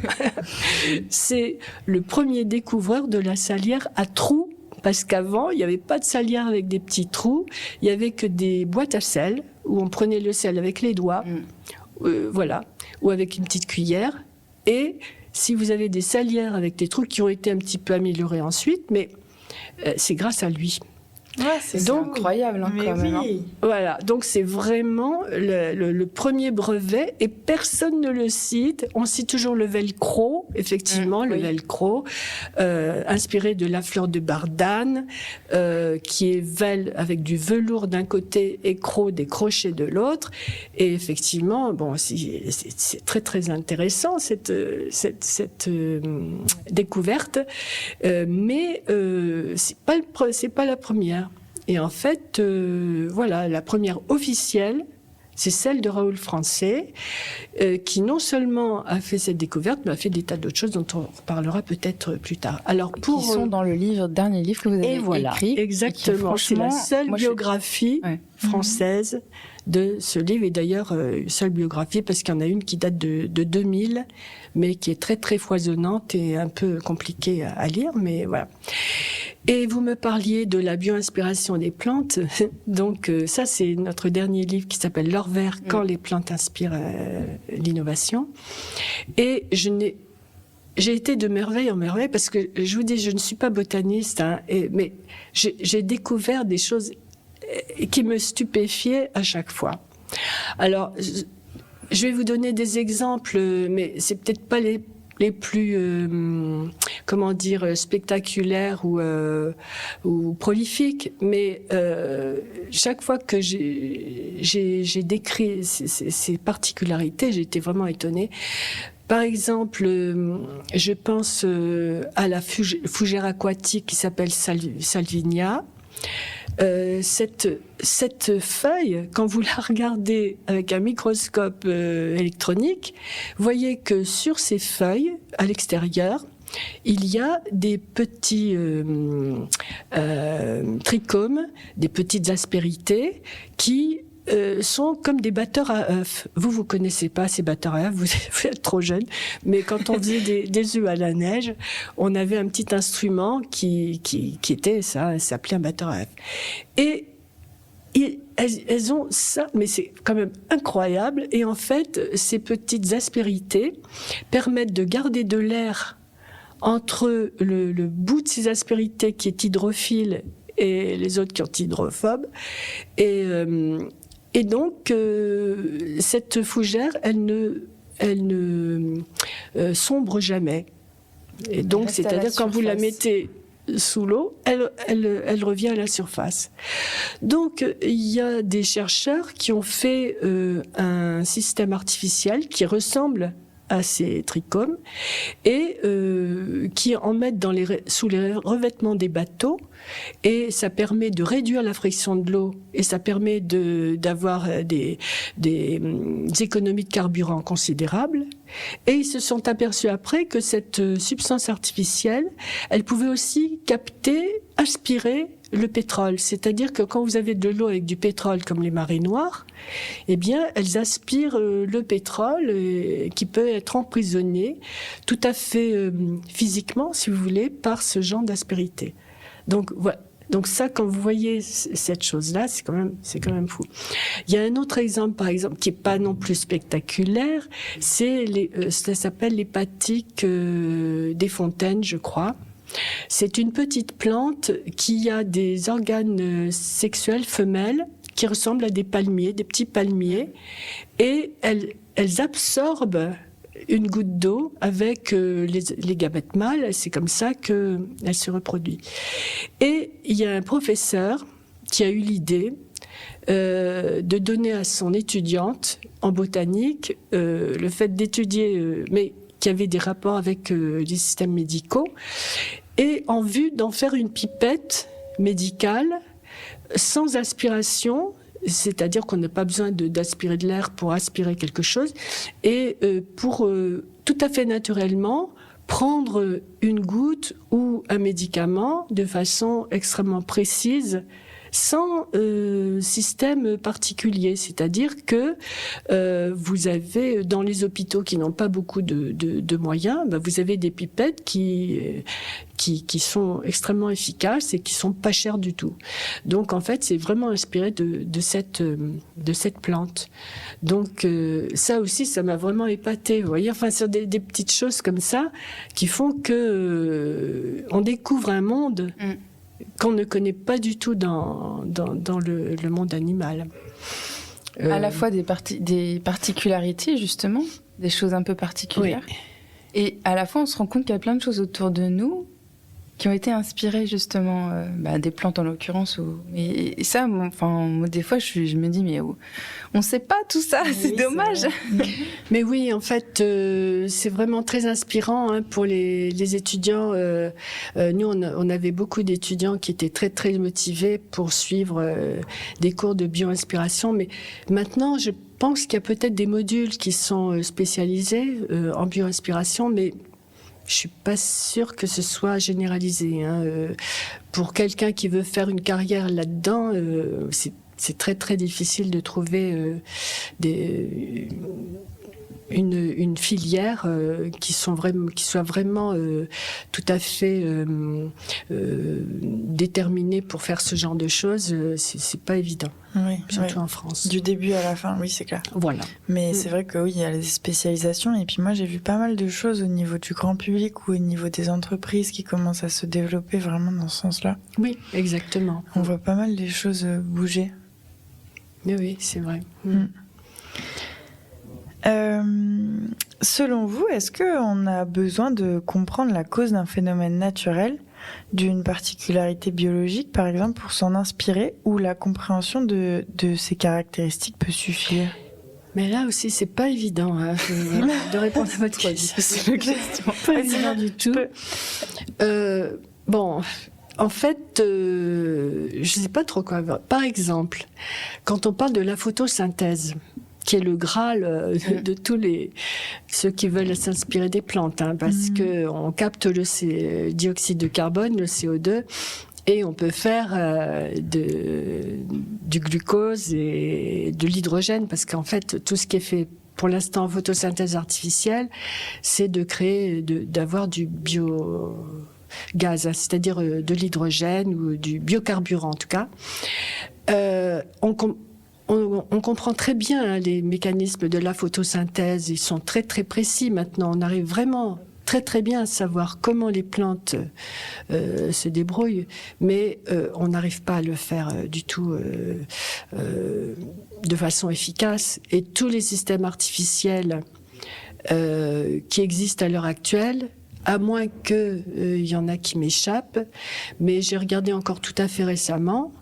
c'est le premier découvreur de la salière à trous. Parce qu'avant, il n'y avait pas de salière avec des petits trous, il n'y avait que des boîtes à sel, où on prenait le sel avec les doigts, voilà, ou avec une petite cuillère. Et si vous avez des salières avec des trous qui ont été un petit peu améliorés ensuite, mais c'est grâce à lui. Ouais, c'est incroyable hein, quand même. Hein. Voilà, donc c'est vraiment le premier brevet et personne ne le cite. On cite toujours le velcro, effectivement, le velcro, inspiré de la fleur de bardane, qui est avec du velours d'un côté et des crochets de l'autre. Et effectivement, bon, c'est très très intéressant cette découverte, mais c'est pas la première. Et en fait, voilà, la première officielle, c'est celle de Raoul Français, qui non seulement a fait cette découverte, mais a fait des tas d'autres choses dont on reparlera peut-être plus tard. Alors qui sont dans le dernier livre que vous avez écrit. Exactement, c'est la seule biographie française de ce livre, et d'ailleurs, seule biographie, parce qu'il y en a une qui date de 2000, mais qui est très très foisonnante et un peu compliquée à lire, mais voilà. Et vous me parliez de la bio-inspiration des plantes. Donc ça, c'est notre dernier livre qui s'appelle L'or vert, quand les plantes inspirent l'innovation. Et j'ai été de merveille en merveille parce que je vous dis, je ne suis pas botaniste, hein, mais j'ai découvert des choses qui me stupéfiaient à chaque fois. Alors, je vais vous donner des exemples, mais c'est peut-être pas les plus spectaculaires ou prolifiques, mais chaque fois que j'ai décrit ces particularités, j'ai été vraiment étonnée. Par exemple, je pense à la fougère aquatique qui s'appelle Salvinia. Cette feuille, quand vous la regardez avec un microscope électronique, voyez que sur ces feuilles, à l'extérieur, il y a des petits trichomes, des petites aspérités qui sont comme des batteurs à œufs. Vous connaissez pas ces batteurs à œufs, vous êtes trop jeune, mais quand on faisait des œufs à la neige, on avait un petit instrument qui était ça s'appelait un batteur à œufs. Et elles ont ça, mais c'est quand même incroyable. Et en fait, ces petites aspérités permettent de garder de l'air entre le bout de ces aspérités qui est hydrophile et les autres qui sont hydrophobes. Et donc, cette fougère, elle ne sombre jamais. Et donc, c'est-à-dire quand vous la mettez sous l'eau, elle revient à la surface. Donc, il y a des chercheurs qui ont fait un système artificiel qui ressemble à ces trichomes et qui en mettent sous les revêtements des bateaux, et ça permet de réduire la friction de l'eau et ça permet d'avoir des économies de carburant considérables. Et ils se sont aperçus après que cette substance artificielle, elle pouvait aussi aspirer le pétrole. C'est-à-dire que quand vous avez de l'eau avec du pétrole comme les marées noires, eh bien, elles aspirent le pétrole qui peut être emprisonné tout à fait physiquement, si vous voulez, par ce genre d'aspérité. Donc, voilà. Donc ça, quand vous voyez cette chose-là, c'est quand même fou. Il y a un autre exemple, par exemple, qui est pas non plus spectaculaire, ça s'appelle l'hépatique des fontaines, je crois. C'est une petite plante qui a des organes sexuels femelles qui ressemblent à des palmiers, des petits palmiers, et elles absorbent une goutte d'eau avec les gamètes mâles. C'est comme ça qu'elle se reproduit. Et il y a un professeur qui a eu l'idée de donner à son étudiante en botanique le fait d'étudier, mais qui avait des rapports avec les systèmes médicaux, et en vue d'en faire une pipette médicale sans aspiration, c'est-à-dire qu'on n'a pas besoin d'aspirer de l'air pour aspirer quelque chose, et pour tout à fait naturellement prendre une goutte ou un médicament de façon extrêmement précise, sans système particulier. C'est-à-dire que vous avez, dans les hôpitaux qui n'ont pas beaucoup de moyens, vous avez des pipettes qui sont extrêmement efficaces et qui sont pas chères du tout. Donc en fait, c'est vraiment inspiré de cette plante. Donc ça aussi, ça m'a vraiment épatée. Vous voyez, enfin, sur des petites choses comme ça qui font que on découvre un monde qu'on ne connaît pas du tout dans le monde animal. À la fois des particularités, justement, des choses un peu particulières. Oui. Et à la fois, on se rend compte qu'il y a plein de choses autour de nous qui ont été inspirées, justement, des plantes en l'occurrence. Et ça, moi, des fois, je me dis, mais on ne sait pas tout ça, c'est dommage. Mais oui, en fait, c'est vraiment très inspirant pour les étudiants. Nous, on avait beaucoup d'étudiants qui étaient très, très motivés pour suivre des cours de bio-inspiration. Mais maintenant, je pense qu'il y a peut-être des modules qui sont spécialisés en bio-inspiration, mais je suis pas sûre que ce soit généralisé. Pour quelqu'un qui veut faire une carrière là-dedans, c'est très très difficile de trouver une filière qui soit vraiment tout à fait déterminée pour faire ce genre de choses. C'est pas évident. Oui, surtout en France. Du début à la fin, oui, c'est clair. Voilà. Mais c'est vrai que oui, il y a les spécialisations. Et puis moi, j'ai vu pas mal de choses au niveau du grand public ou au niveau des entreprises qui commencent à se développer vraiment dans ce sens-là. Oui, exactement. On voit pas mal des choses bouger. Mais oui, c'est vrai. Selon vous, est-ce qu'on a besoin de comprendre la cause d'un phénomène naturel, d'une particularité biologique, par exemple, pour s'en inspirer, ou la compréhension de ses caractéristiques peut suffire ? Mais là aussi, c'est pas évident de répondre à votre question. Pas évident du tout. Bon, en fait, je sais pas trop quoi. Par exemple, quand on parle de la photosynthèse, qui est le Graal de tous ceux qui veulent s'inspirer des plantes, parce que on capte le dioxyde de carbone, le CO2, et on peut faire du glucose et de l'hydrogène, parce qu'en fait, tout ce qui est fait pour l'instant en photosynthèse artificielle, c'est d'avoir du biogaz, c'est-à-dire de l'hydrogène ou du biocarburant en tout cas. On comprend très bien les mécanismes de la photosynthèse, ils sont très très précis maintenant, on arrive vraiment très très bien à savoir comment les plantes se débrouillent, mais on n'arrive pas à le faire du tout de façon efficace, et tous les systèmes artificiels qui existent à l'heure actuelle, à moins qu'il y en a qui m'échappent, mais j'ai regardé encore tout à fait récemment,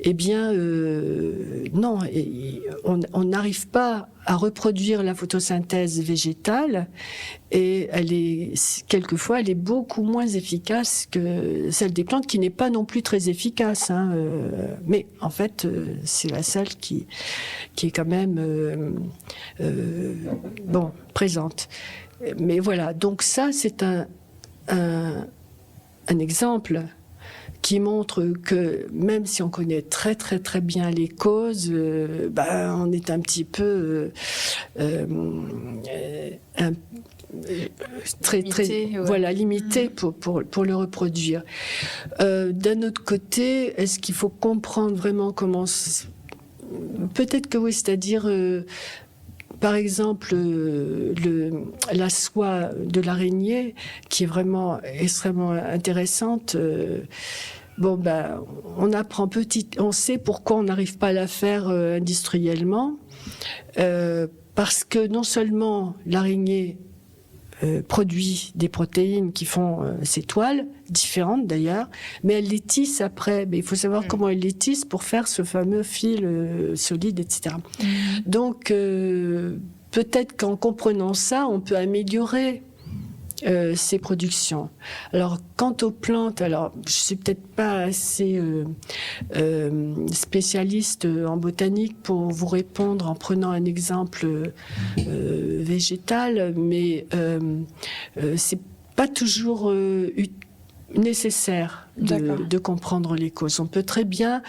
eh bien, non, on n'arrive pas à reproduire la photosynthèse végétale, et quelquequement, elle est beaucoup moins efficace que celle des plantes, qui n'est pas non plus très efficace. Mais en fait, c'est la seule qui est quand même présente. Mais voilà, donc ça, c'est un exemple qui montre que même si on connaît très très très bien les causes, on est un petit peu limité pour le reproduire. D'un autre côté, est-ce qu'il faut comprendre vraiment comment peut-être que oui, c'est-à-dire par exemple, la soie de l'araignée, qui est vraiment extrêmement intéressante. On apprend on sait pourquoi on n'arrive pas à la faire industriellement, parce que non seulement l'araignée produit des protéines qui font ces toiles, différentes d'ailleurs, mais elle les tisse après. Mais il faut savoir comment elle les tisse pour faire ce fameux fil solide, etc. Donc, peut-être qu'en comprenant ça, on peut améliorer ces productions. Alors, quant aux plantes, je suis peut-être pas assez spécialiste en botanique pour vous répondre en prenant un exemple végétal, mais c'est pas toujours nécessaire de comprendre les causes. On peut très bien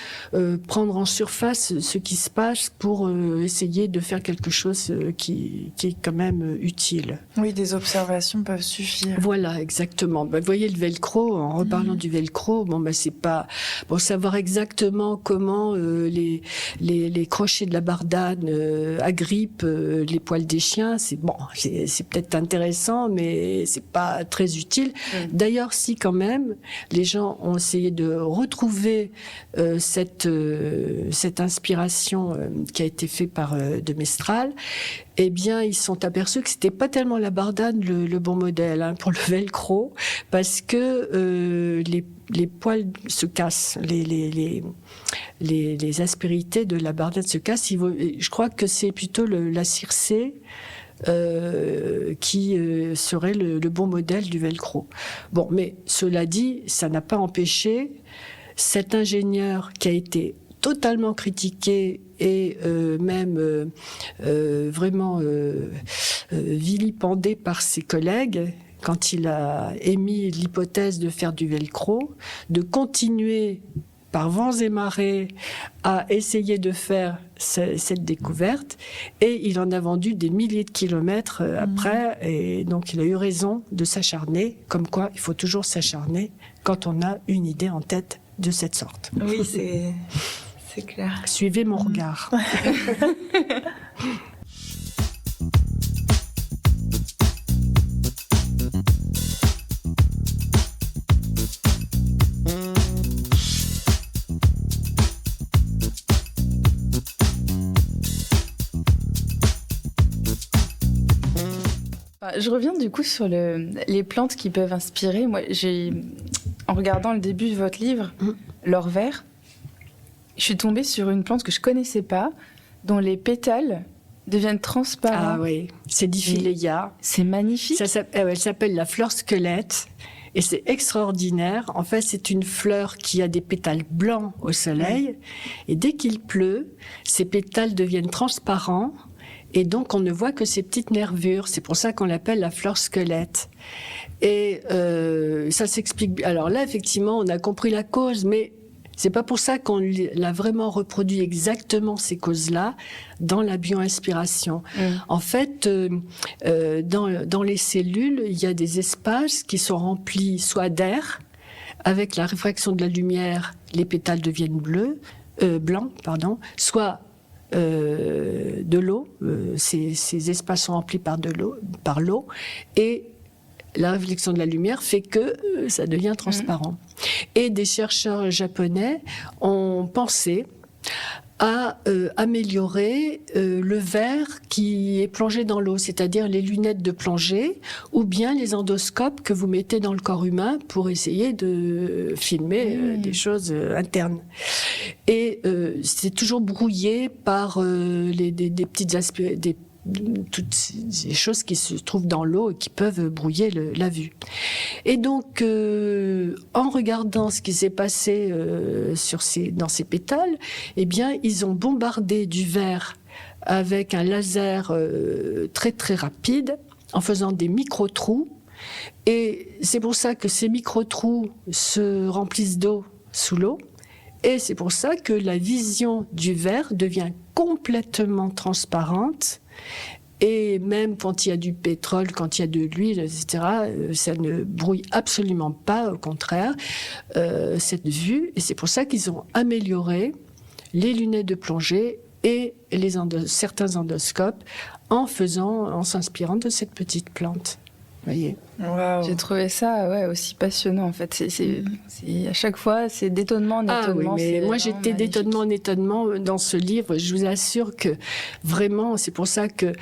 prendre en surface ce qui se passe pour essayer de faire quelque chose qui est quand même utile. Oui, des observations peuvent suffire. Voilà, exactement. Vous voyez le velcro, en reparlant du velcro, c'est pas... savoir exactement comment les crochets de la bardane agrippent les poils des chiens, c'est peut-être intéressant, mais c'est pas très utile. D'ailleurs, si quand même, les gens ont essayé de retrouver cette inspiration qui a été faite par de Mestral, eh bien, ils sont aperçus que c'était pas tellement la bardane le bon modèle pour le velcro, parce que les poils se cassent, les aspérités de la bardane se cassent. Je crois que c'est plutôt la circé qui serait le bon modèle du velcro. Mais cela dit, ça n'a pas empêché cet ingénieur qui a été totalement critiqué et même vraiment vilipendé par ses collègues quand il a émis l'hypothèse de faire du velcro, de continuer par vents et marées à essayer de faire cette découverte, et il en a vendu des milliers de kilomètres après, et donc il a eu raison de s'acharner, comme quoi il faut toujours s'acharner quand on a une idée en tête de cette sorte. Oui, c'est clair. Suivez mon regard. Je reviens du coup sur les plantes qui peuvent inspirer. Moi, en regardant le début de votre livre, L'or vert, je suis tombée sur une plante que je connaissais pas, dont les pétales deviennent transparents. Ah oui, c'est Diphyléia. C'est magnifique. Elle s'appelle la fleur squelette. Et c'est extraordinaire. En fait, c'est une fleur qui a des pétales blancs au soleil. Et dès qu'il pleut, ces pétales deviennent transparents. Et donc, on ne voit que ces petites nervures. C'est pour ça qu'on l'appelle la fleur squelette. Et ça s'explique. Alors là, effectivement, on a compris la cause, mais c'est pas pour ça qu'on l'a vraiment reproduit exactement ces causes-là dans la bioinspiration. En fait, dans les cellules, il y a des espaces qui sont remplis soit d'air, avec la réfraction de la lumière, les pétales deviennent blancs, soit de l'eau, ces espaces sont remplis par l'eau, et la réflexion de la lumière fait que ça devient transparent. Et des chercheurs japonais ont pensé à améliorer le verre qui est plongé dans l'eau, c'est-à-dire les lunettes de plongée ou bien les endoscopes que vous mettez dans le corps humain pour essayer de filmer des choses internes. Et c'est toujours brouillé par des petites toutes ces choses qui se trouvent dans l'eau et qui peuvent brouiller la vue. Et donc, en regardant ce qui s'est passé dans ces pétales, eh bien, ils ont bombardé du verre avec un laser très très rapide, en faisant des micro-trous. Et c'est pour ça que ces micro-trous se remplissent d'eau sous l'eau. Et c'est pour ça que la vision du verre devient complètement transparente. Et même quand il y a du pétrole, quand il y a de l'huile, etc., ça ne brouille absolument pas, au contraire, cette vue. Et c'est pour ça qu'ils ont amélioré les lunettes de plongée et certains endoscopes en s'inspirant de cette petite plante. Vous voyez. Wow. J'ai trouvé ça aussi passionnant en fait. C'est à chaque fois c'est d'étonnement en étonnement. Oui, mais moi j'étais d'étonnement en étonnement dans ce livre. Je vous assure que vraiment c'est pour ça que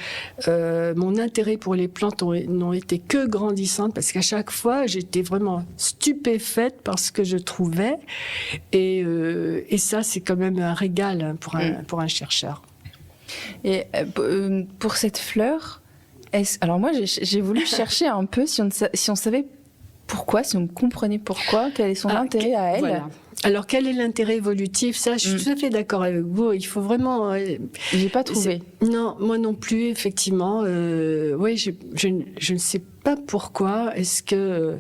mon intérêt pour les plantes n'ont été que grandissante, parce qu'à chaque fois j'étais vraiment stupéfaite par ce que je trouvais, et ça c'est quand même un régal pour un chercheur. Et pour cette fleur, alors moi j'ai voulu chercher un peu si on savait pourquoi, si on comprenait pourquoi, quel est son intérêt à elle. Voilà. Alors quel est l'intérêt évolutif? Ça, je suis tout à fait d'accord avec vous. Il faut vraiment. J'ai pas trouvé. Non, moi non plus, effectivement. Oui, je ne sais pas pourquoi. Est-ce que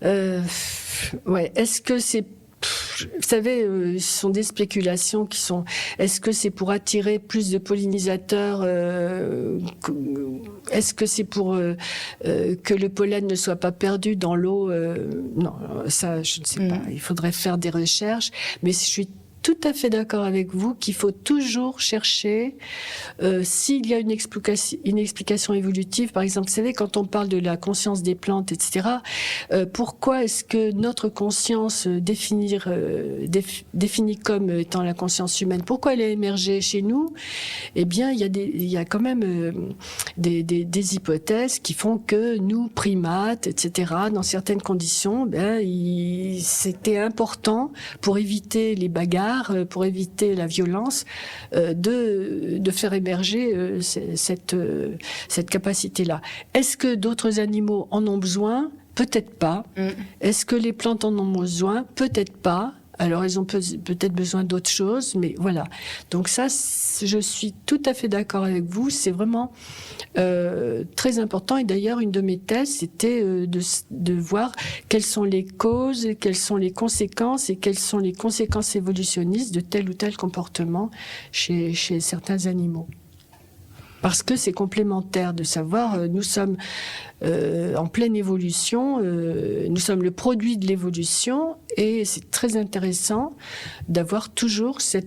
est-ce que c'est, vous savez, ce sont des spéculations qui sont. Est-ce que c'est pour attirer plus de pollinisateurs? Est-ce que c'est pour que le pollen ne soit pas perdu dans l'eau? Non, ça, je ne sais pas. Il faudrait faire des recherches. Mais je suis tout à fait d'accord avec vous qu'il faut toujours chercher s'il y a une explication évolutive. Par exemple, vous savez, quand on parle de la conscience des plantes, etc., pourquoi est-ce que notre conscience définie comme étant la conscience humaine, pourquoi elle a émergé chez nous? Eh bien, il y a quand même des hypothèses qui font que nous, primates, etc., dans certaines conditions, c'était important pour éviter les bagarres, pour éviter la violence, de faire émerger cette capacité-là. Est-ce que d'autres animaux en ont besoin? Peut-être pas. Est-ce que les plantes en ont besoin? Peut-être pas. Alors, elles ont peut-être besoin d'autres choses, mais voilà. Donc ça, je suis tout à fait d'accord avec vous. C'est vraiment très important. Et d'ailleurs, une de mes thèses, c'était de voir quelles sont les causes, quelles sont les conséquences et quelles sont les conséquences évolutionnistes de tel ou tel comportement chez certains animaux. Parce que c'est complémentaire de savoir, nous sommes en pleine évolution, nous sommes le produit de l'évolution, et c'est très intéressant d'avoir toujours ce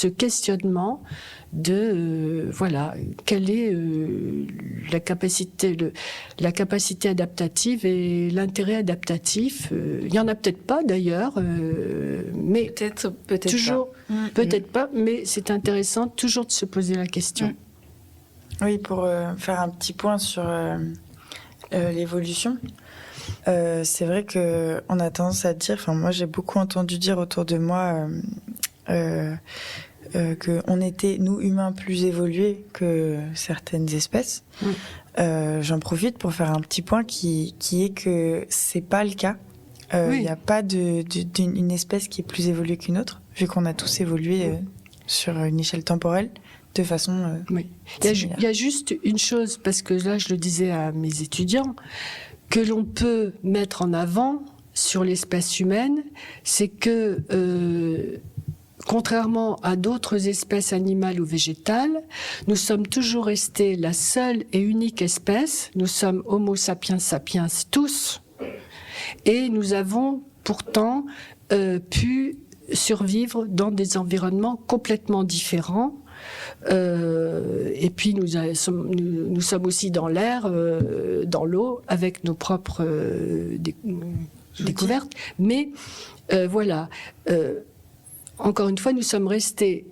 questionnement de quelle est la capacité adaptative et l'intérêt adaptatif. Il y en a peut-être pas d'ailleurs, mais peut-être toujours peut-être pas, mais c'est intéressant toujours de se poser la question. Oui, pour faire un petit point sur l'évolution. C'est vrai que on a tendance à dire, enfin moi j'ai beaucoup entendu dire autour de moi qu'on était, nous humains, plus évolués que certaines espèces. J'en profite pour faire un petit point qui est que c'est pas le cas. Il n'y a pas d'une espèce qui est plus évoluée qu'une autre, vu qu'on a tous évolué sur une échelle temporelle de façon similaire. Il y a juste une chose, parce que là je le disais à mes étudiants, que l'on peut mettre en avant sur l'espèce humaine, c'est que contrairement à d'autres espèces animales ou végétales, nous sommes toujours restés la seule et unique espèce. Nous sommes Homo sapiens sapiens tous, et nous avons pourtant pu survivre dans des environnements complètement différents. Et puis nous sommes aussi dans l'air, dans l'eau, avec nos propres découvertes. Mais encore une fois, nous sommes restés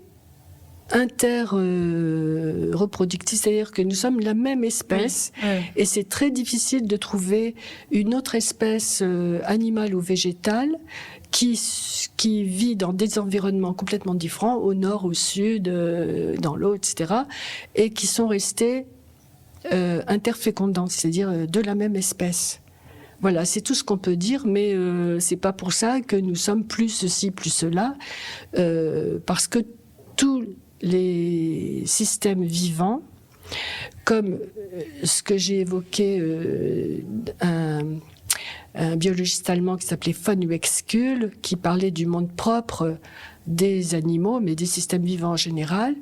interreproductifs, c'est-à-dire que nous sommes la même espèce, et c'est très difficile de trouver une autre espèce animale ou végétale qui vit dans des environnements complètement différents, au nord, au sud, dans l'eau, etc., et qui sont restés interfécondantes, c'est-à-dire de la même espèce. Voilà, c'est tout ce qu'on peut dire, mais c'est pas pour ça que nous sommes plus ceci, plus cela, parce que tous les systèmes vivants, comme ce que j'ai évoqué, un biologiste allemand qui s'appelait von Uexküll, qui parlait du monde propre des animaux, mais des systèmes vivants en général,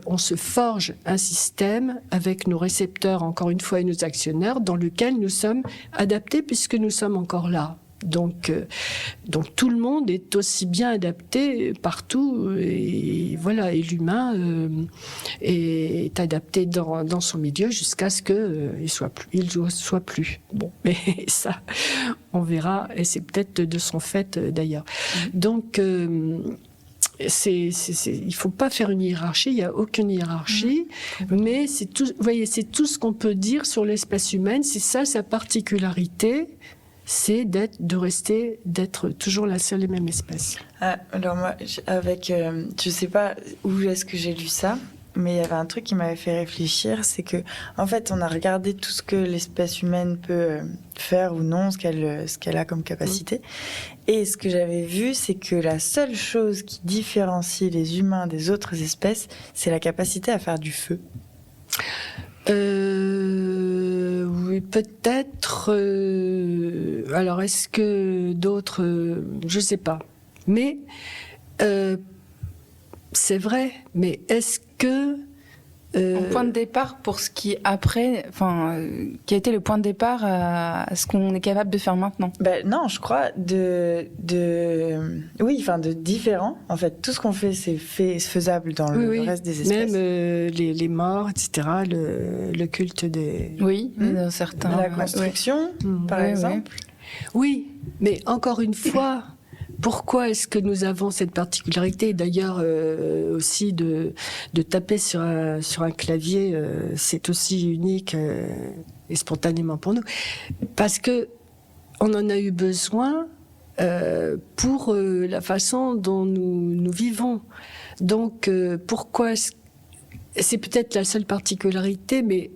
on se forge un système avec nos récepteurs, encore une fois, et nos actionnaires, dans lequel nous sommes adaptés puisque nous sommes encore là. Donc tout le monde est aussi bien adapté partout, et voilà, et l'humain est adapté dans son milieu jusqu'à ce qu'il soit plus. Bon, mais ça, on verra, et c'est peut-être de son fait d'ailleurs. Donc il faut pas faire une hiérarchie, il y a aucune hiérarchie, mais c'est tout, vous voyez, c'est tout ce qu'on peut dire sur l'espèce humaine, c'est ça sa particularité. C'est d'être toujours la seule et même espèce. Alors moi, je sais pas où est-ce que j'ai lu ça, mais il y avait un truc qui m'avait fait réfléchir, c'est que en fait, on a regardé tout ce que l'espèce humaine peut faire ou non, ce qu'elle a comme capacité. Et ce que j'avais vu, c'est que la seule chose qui différencie les humains des autres espèces, c'est la capacité à faire du feu. Oui, peut-être. Alors, est-ce que d'autres... je sais pas. Mais c'est vrai. Mais est-ce que... En point de départ pour ce qui après, qui a été le point de départ à ce qu'on est capable de faire maintenant. Non, je crois de différent. En fait, tout ce qu'on fait, c'est faisable dans le reste des espèces. Même les morts, etc. Le culte des. Oui, dans certains. La construction, par exemple. Oui, mais encore une fois. Pourquoi est-ce que nous avons cette particularité? D'ailleurs, aussi de taper sur un clavier, c'est aussi unique et spontanément pour nous, parce que on en a eu besoin pour la façon dont nous vivons. Donc, pourquoi c'est peut-être la seule particularité, mais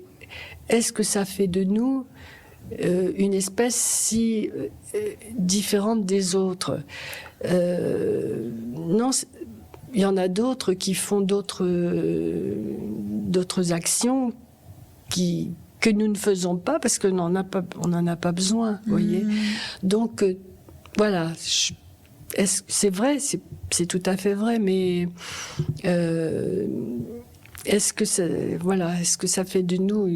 est-ce que ça fait de nous une espèce si différente des autres? Non, il y en a d'autres qui font d'autres actions que nous ne faisons pas parce qu'on n'en a pas besoin, vous voyez. Donc voilà, c'est vrai, c'est tout à fait vrai, mais est-ce que ça fait de nous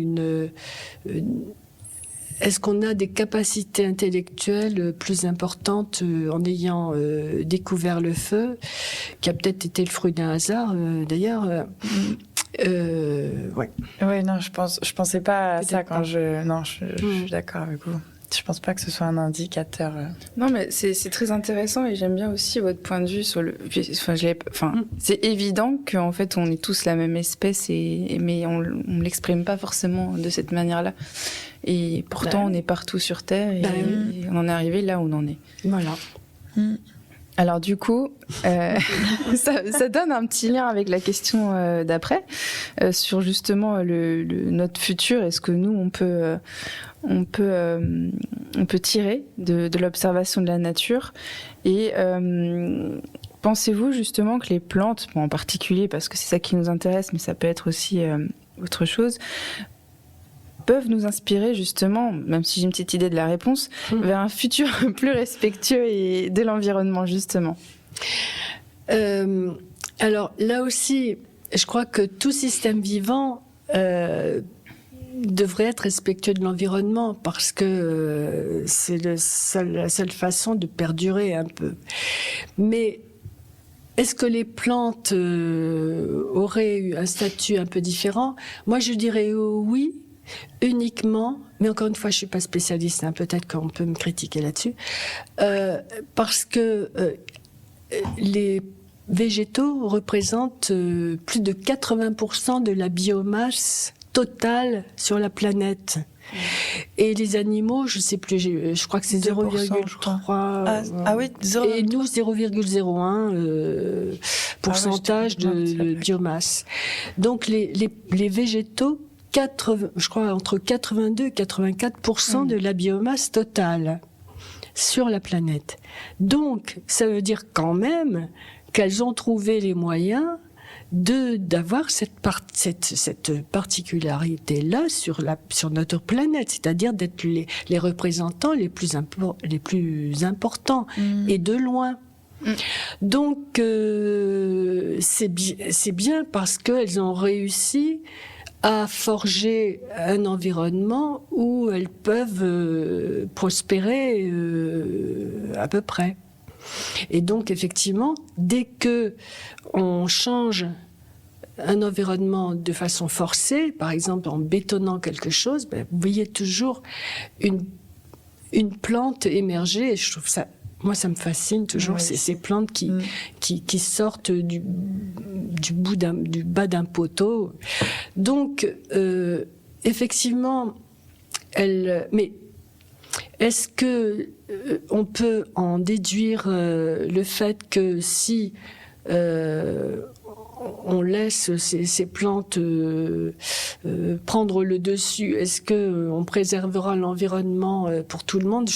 est-ce qu'on a des capacités intellectuelles plus importantes en ayant découvert le feu, qui a peut-être été le fruit d'un hasard d'ailleurs? Ouais. Oui, non, je pensais pas à ça quand je suis d'accord avec vous. Je pense pas que ce soit un indicateur. Non, mais c'est très intéressant et j'aime bien aussi votre point de vue sur le. C'est évident qu'en fait on est tous la même espèce mais on l'exprime pas forcément de cette manière-là. Et pourtant on est partout sur Terre et on en est arrivé là où on en est. Voilà. Alors du coup, ça donne un petit lien avec la question d'après sur justement notre futur. Est-ce que nous on peut tirer de l'observation de la nature et pensez-vous justement que les plantes, en particulier parce que c'est ça qui nous intéresse, mais ça peut être aussi autre chose, peuvent nous inspirer justement, même si j'ai une petite idée de la réponse, vers un futur plus respectueux et de l'environnement justement? Alors là aussi, je crois que tout système vivant devrait être respectueux de l'environnement parce que c'est la seule façon de perdurer un peu. Mais est-ce que les plantes auraient eu un statut un peu différent? Moi, je dirais oui, uniquement, mais encore une fois, je suis pas spécialiste, peut-être qu'on peut me critiquer là-dessus, parce que les végétaux représentent plus de 80% de la biomasse totale sur la planète. Et les animaux, je sais plus, je crois que c'est 0,3. Ah oui, 0,3. Et nous, 0,01 pourcentage de biomasse. Donc les végétaux, je crois entre 82 et 84% de la biomasse totale sur la planète. Donc, ça veut dire quand même qu'elles ont trouvé les moyens d'avoir cette particularité-là sur notre planète, c'est-à-dire d'être les représentants les plus importants et de loin. Donc, c'est bien parce qu'elles ont réussi à forger un environnement où elles peuvent prospérer à peu près. Et donc, effectivement, dès que on change un environnement de façon forcée, par exemple en bétonnant quelque chose, vous voyez toujours une plante émerger, et je trouve ça, moi ça me fascine toujours, ces plantes qui sortent du bas d'un poteau. Donc, effectivement, mais est-ce que on peut en déduire le fait que si on laisse ces plantes prendre le dessus, est-ce que on préservera l'environnement pour tout le monde?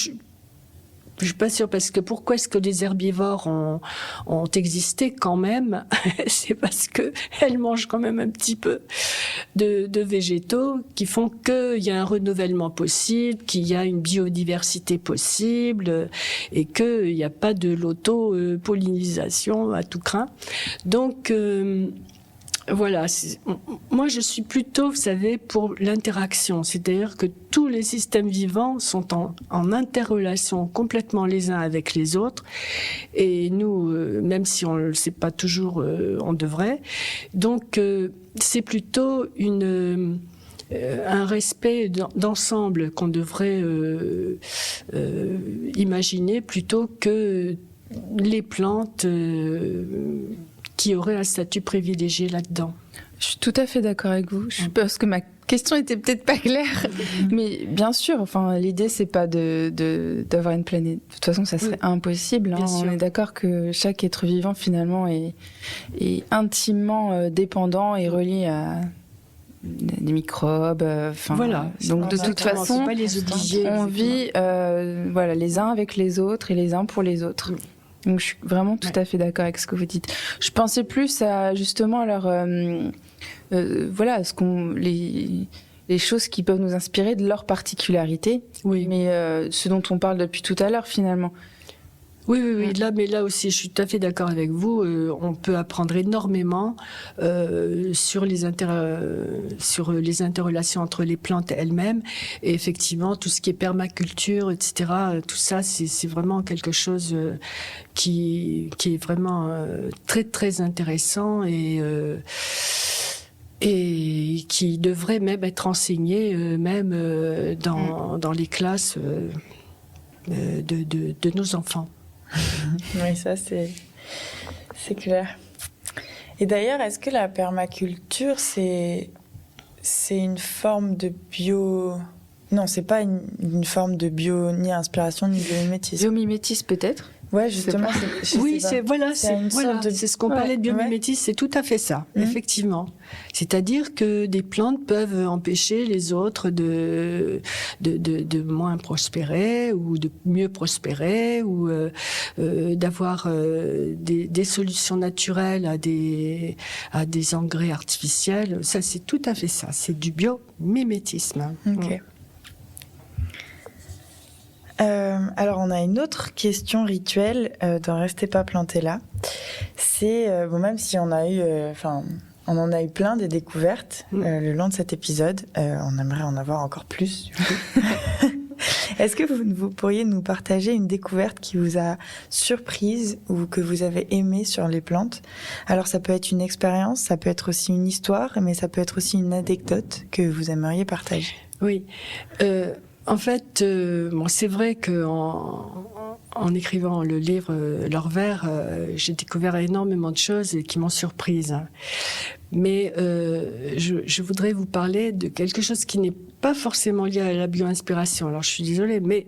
Je suis pas sûre, parce que pourquoi est-ce que les herbivores ont existé quand même? C'est parce que elles mangent quand même un petit peu de végétaux qui font qu'il y a un renouvellement possible, qu'il y a une biodiversité possible et qu'il n'y a pas de l'auto-pollinisation à tout crin. Donc, voilà, moi je suis plutôt, vous savez, pour l'interaction, c'est-à-dire que tous les systèmes vivants sont en interrelation complètement les uns avec les autres, et nous, même si on le sait pas toujours, on devrait. Donc c'est plutôt un respect d'ensemble qu'on devrait imaginer plutôt que les plantes qui aurait un statut privilégié là-dedans. Je suis tout à fait d'accord avec vous. Je pense que ma question était peut-être pas claire, mais bien sûr. Enfin, l'idée c'est pas d'avoir une planète. De toute façon, ça serait impossible. Hein. On est d'accord que chaque être vivant finalement est intimement dépendant et relié à des microbes. Voilà. Donc de toute façon, pas les obliger, on vit voilà, les uns avec les autres et les uns pour les autres. Donc je suis vraiment tout à fait d'accord avec ce que vous dites. Je pensais plus à justement voilà, les choses qui peuvent nous inspirer de leur particularité. Oui. Mais ce dont on parle depuis tout à l'heure finalement. Oui. Là aussi, je suis tout à fait d'accord avec vous. On peut apprendre énormément sur les interrelations entre les plantes elles-mêmes. Et effectivement, tout ce qui est permaculture, etc., tout ça, c'est vraiment quelque chose qui est vraiment très, très intéressant et qui devrait même être enseigné même dans les classes de nos enfants. Oui, ça c'est clair. Et d'ailleurs, est-ce que la permaculture c'est une forme de bio... Non, c'est pas une forme de bio ni inspiration ni biomimétisme. Biomimétisme peut-être. Ouais, justement. C'est ce qu'on parlait de biomimétisme, c'est tout à fait ça, effectivement. C'est-à-dire que des plantes peuvent empêcher les autres de moins prospérer ou de mieux prospérer ou d'avoir des solutions naturelles à des engrais artificiels. Ça, c'est tout à fait ça. C'est du biomimétisme. Ok. Alors, on a une autre question rituelle dans Restez pas planté là. C'est, même si on a eu, on en a eu plein des découvertes le long de cet épisode, on aimerait en avoir encore plus. Du coup. Est-ce que vous pourriez nous partager une découverte qui vous a surprise ou que vous avez aimée sur les plantes? Alors, ça peut être une expérience, ça peut être aussi une histoire, mais ça peut être aussi une anecdote que vous aimeriez partager. Oui. En fait, c'est vrai que en écrivant le livre L'Or vert, j'ai découvert énormément de choses qui m'ont surprise. Mais je voudrais vous parler de quelque chose qui n'est pas forcément lié à la bio-inspiration. Alors je suis désolée, mais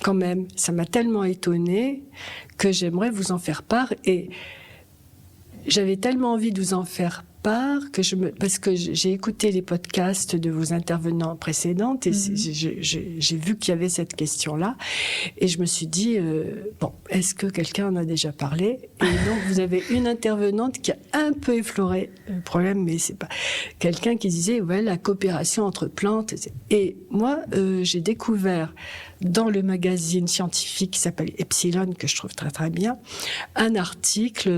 quand même, ça m'a tellement étonnée que j'aimerais vous en faire part. Et j'avais tellement envie de vous en faire part parce que j'ai écouté les podcasts de vos intervenants précédentes et j'ai vu qu'il y avait cette question-là et je me suis dit est-ce que quelqu'un en a déjà parlé? Et donc, vous avez une intervenante qui a un peu effleuré le problème, mais c'est pas quelqu'un qui disait, ouais, la coopération entre plantes. Et moi, j'ai découvert dans le magazine scientifique qui s'appelle Epsilon, que je trouve très très bien, un article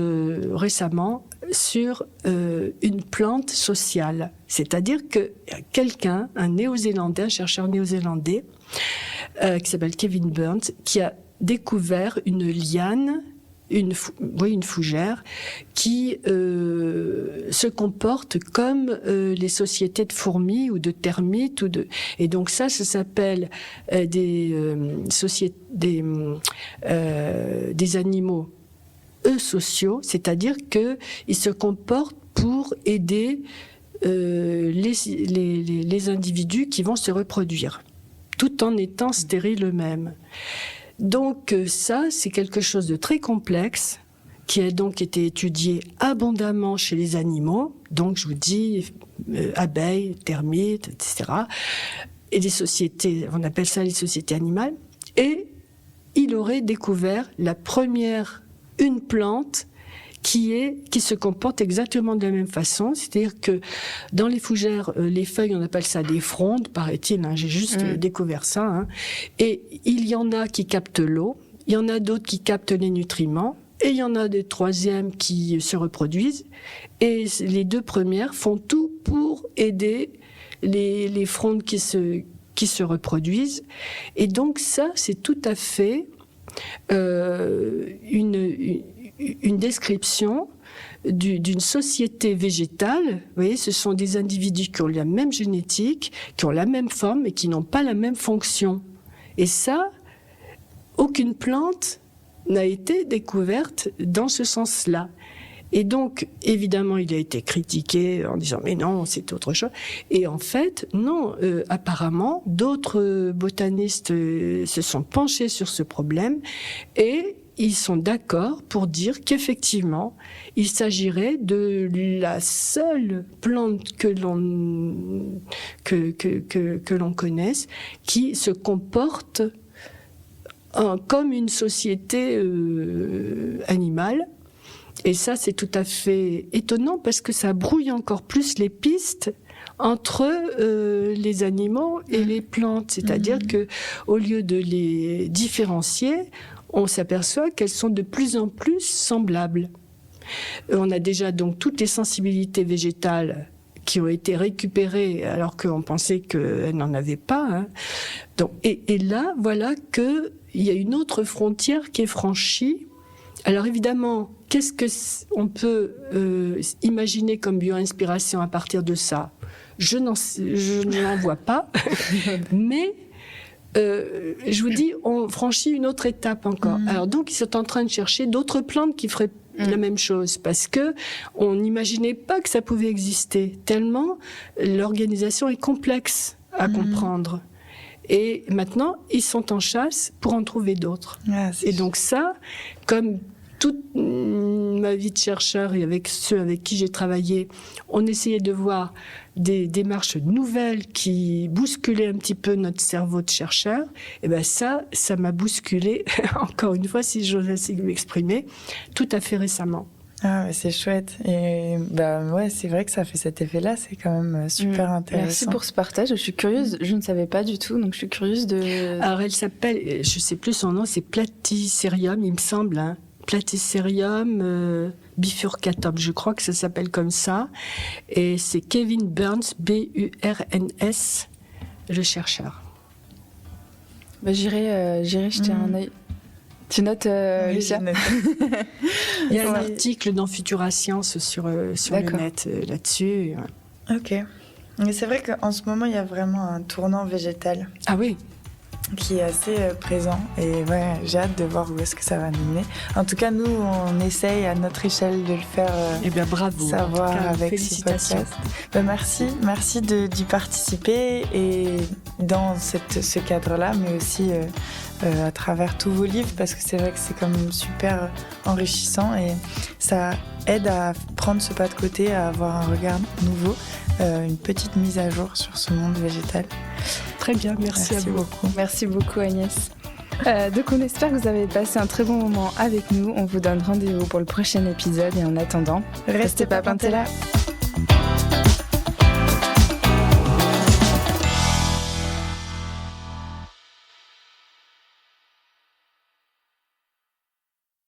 récemment sur une plante sociale. C'est-à-dire que quelqu'un, un néo-zélandais, un chercheur néo-zélandais, qui s'appelle Kevin Burns, qui a découvert une liane, une fougère, qui se comporte comme les sociétés de fourmis ou de termites et donc ça s'appelle des animaux eusociaux, c'est-à-dire que ils se comportent pour aider les individus qui vont se reproduire, tout en étant stériles eux-mêmes. Donc ça, c'est quelque chose de très complexe qui a donc été étudié abondamment chez les animaux. Donc je vous dis, abeilles, termites, etc. Et les sociétés, on appelle ça les sociétés animales. Et il aurait découvert une plante qui se comporte exactement de la même façon, c'est-à-dire que dans les fougères, les feuilles, on appelle ça des frondes, paraît-il, hein, j'ai juste découvert ça, hein, et il y en a qui captent l'eau, il y en a d'autres qui captent les nutriments, et il y en a des troisièmes qui se reproduisent, et les deux premières font tout pour aider les frondes qui se reproduisent, et donc ça, c'est tout à fait une description d'une société végétale. Vous voyez, ce sont des individus qui ont la même génétique, qui ont la même forme, mais qui n'ont pas la même fonction. Et ça, aucune plante n'a été découverte dans ce sens-là. Et donc, évidemment, il a été critiqué en disant « mais non, c'est autre chose ». Et en fait, non, apparemment, d'autres botanistes se sont penchés sur ce problème et ils sont d'accord pour dire qu'effectivement, il s'agirait de la seule plante que l'on connaisse qui se comporte comme une société animale. Et ça, c'est tout à fait étonnant parce que ça brouille encore plus les pistes entre les animaux et les plantes. C'est-à-dire que, au lieu de les différencier, on s'aperçoit qu'elles sont de plus en plus semblables. On a déjà donc toutes les sensibilités végétales qui ont été récupérées alors qu'on pensait qu'elles n'en avaient pas. Hein. Donc, et là, voilà qu'il y a une autre frontière qui est franchie. Alors évidemment, qu'est-ce qu'on peut imaginer comme bio-inspiration à partir de ça ? Je n'en vois pas, mais je vous dis, on franchit une autre étape encore. Alors donc, ils sont en train de chercher d'autres plantes qui feraient la même chose, parce que on n'imaginait pas que ça pouvait exister, tellement l'organisation est complexe à comprendre. Et maintenant, ils sont en chasse pour en trouver d'autres. Ah, et donc ça, comme toute ma vie de chercheur et avec ceux avec qui j'ai travaillé, on essayait de voir des démarches nouvelles qui bousculaient un petit peu notre cerveau de chercheur. Et ben ça m'a bousculé, encore une fois, si j'ose ainsi m'exprimer, tout à fait récemment. Ah, ouais, c'est chouette. Et ouais, c'est vrai que ça fait cet effet-là, c'est quand même super intéressant. Merci pour ce partage. Je suis curieuse, je ne savais pas du tout, donc je suis curieuse de... Alors elle s'appelle, je sais plus son nom, c'est Platycerium, il me semble, hein. Platycerium bifurcatum, je crois que ça s'appelle comme ça. Et c'est Kevin Burns, B-U-R-N-S, le chercheur. J'irai jeter un œil. Tu notes, Lucia? Il y a un article dans Futura Science sur le net là-dessus. Ouais. Ok. Mais c'est vrai qu'en ce moment, il y a vraiment un tournant végétal. Ah oui. Qui est assez présent. Et ouais, j'ai hâte de voir où est-ce que ça va nous mener. En tout cas, nous, on essaye à notre échelle de le faire bravo, savoir avec ce podcast. Merci d'y participer et dans ce cadre-là, mais aussi à travers tous vos livres, parce que c'est vrai que c'est quand même super enrichissant et ça aide à prendre ce pas de côté, à avoir un regard nouveau, une petite mise à jour sur ce monde végétal. Très bien, merci à vous. Beaucoup. Merci beaucoup Agnès. Donc on espère que vous avez passé un très bon moment avec nous. On vous donne rendez-vous pour le prochain épisode et en attendant, Restez pas pintés là. là.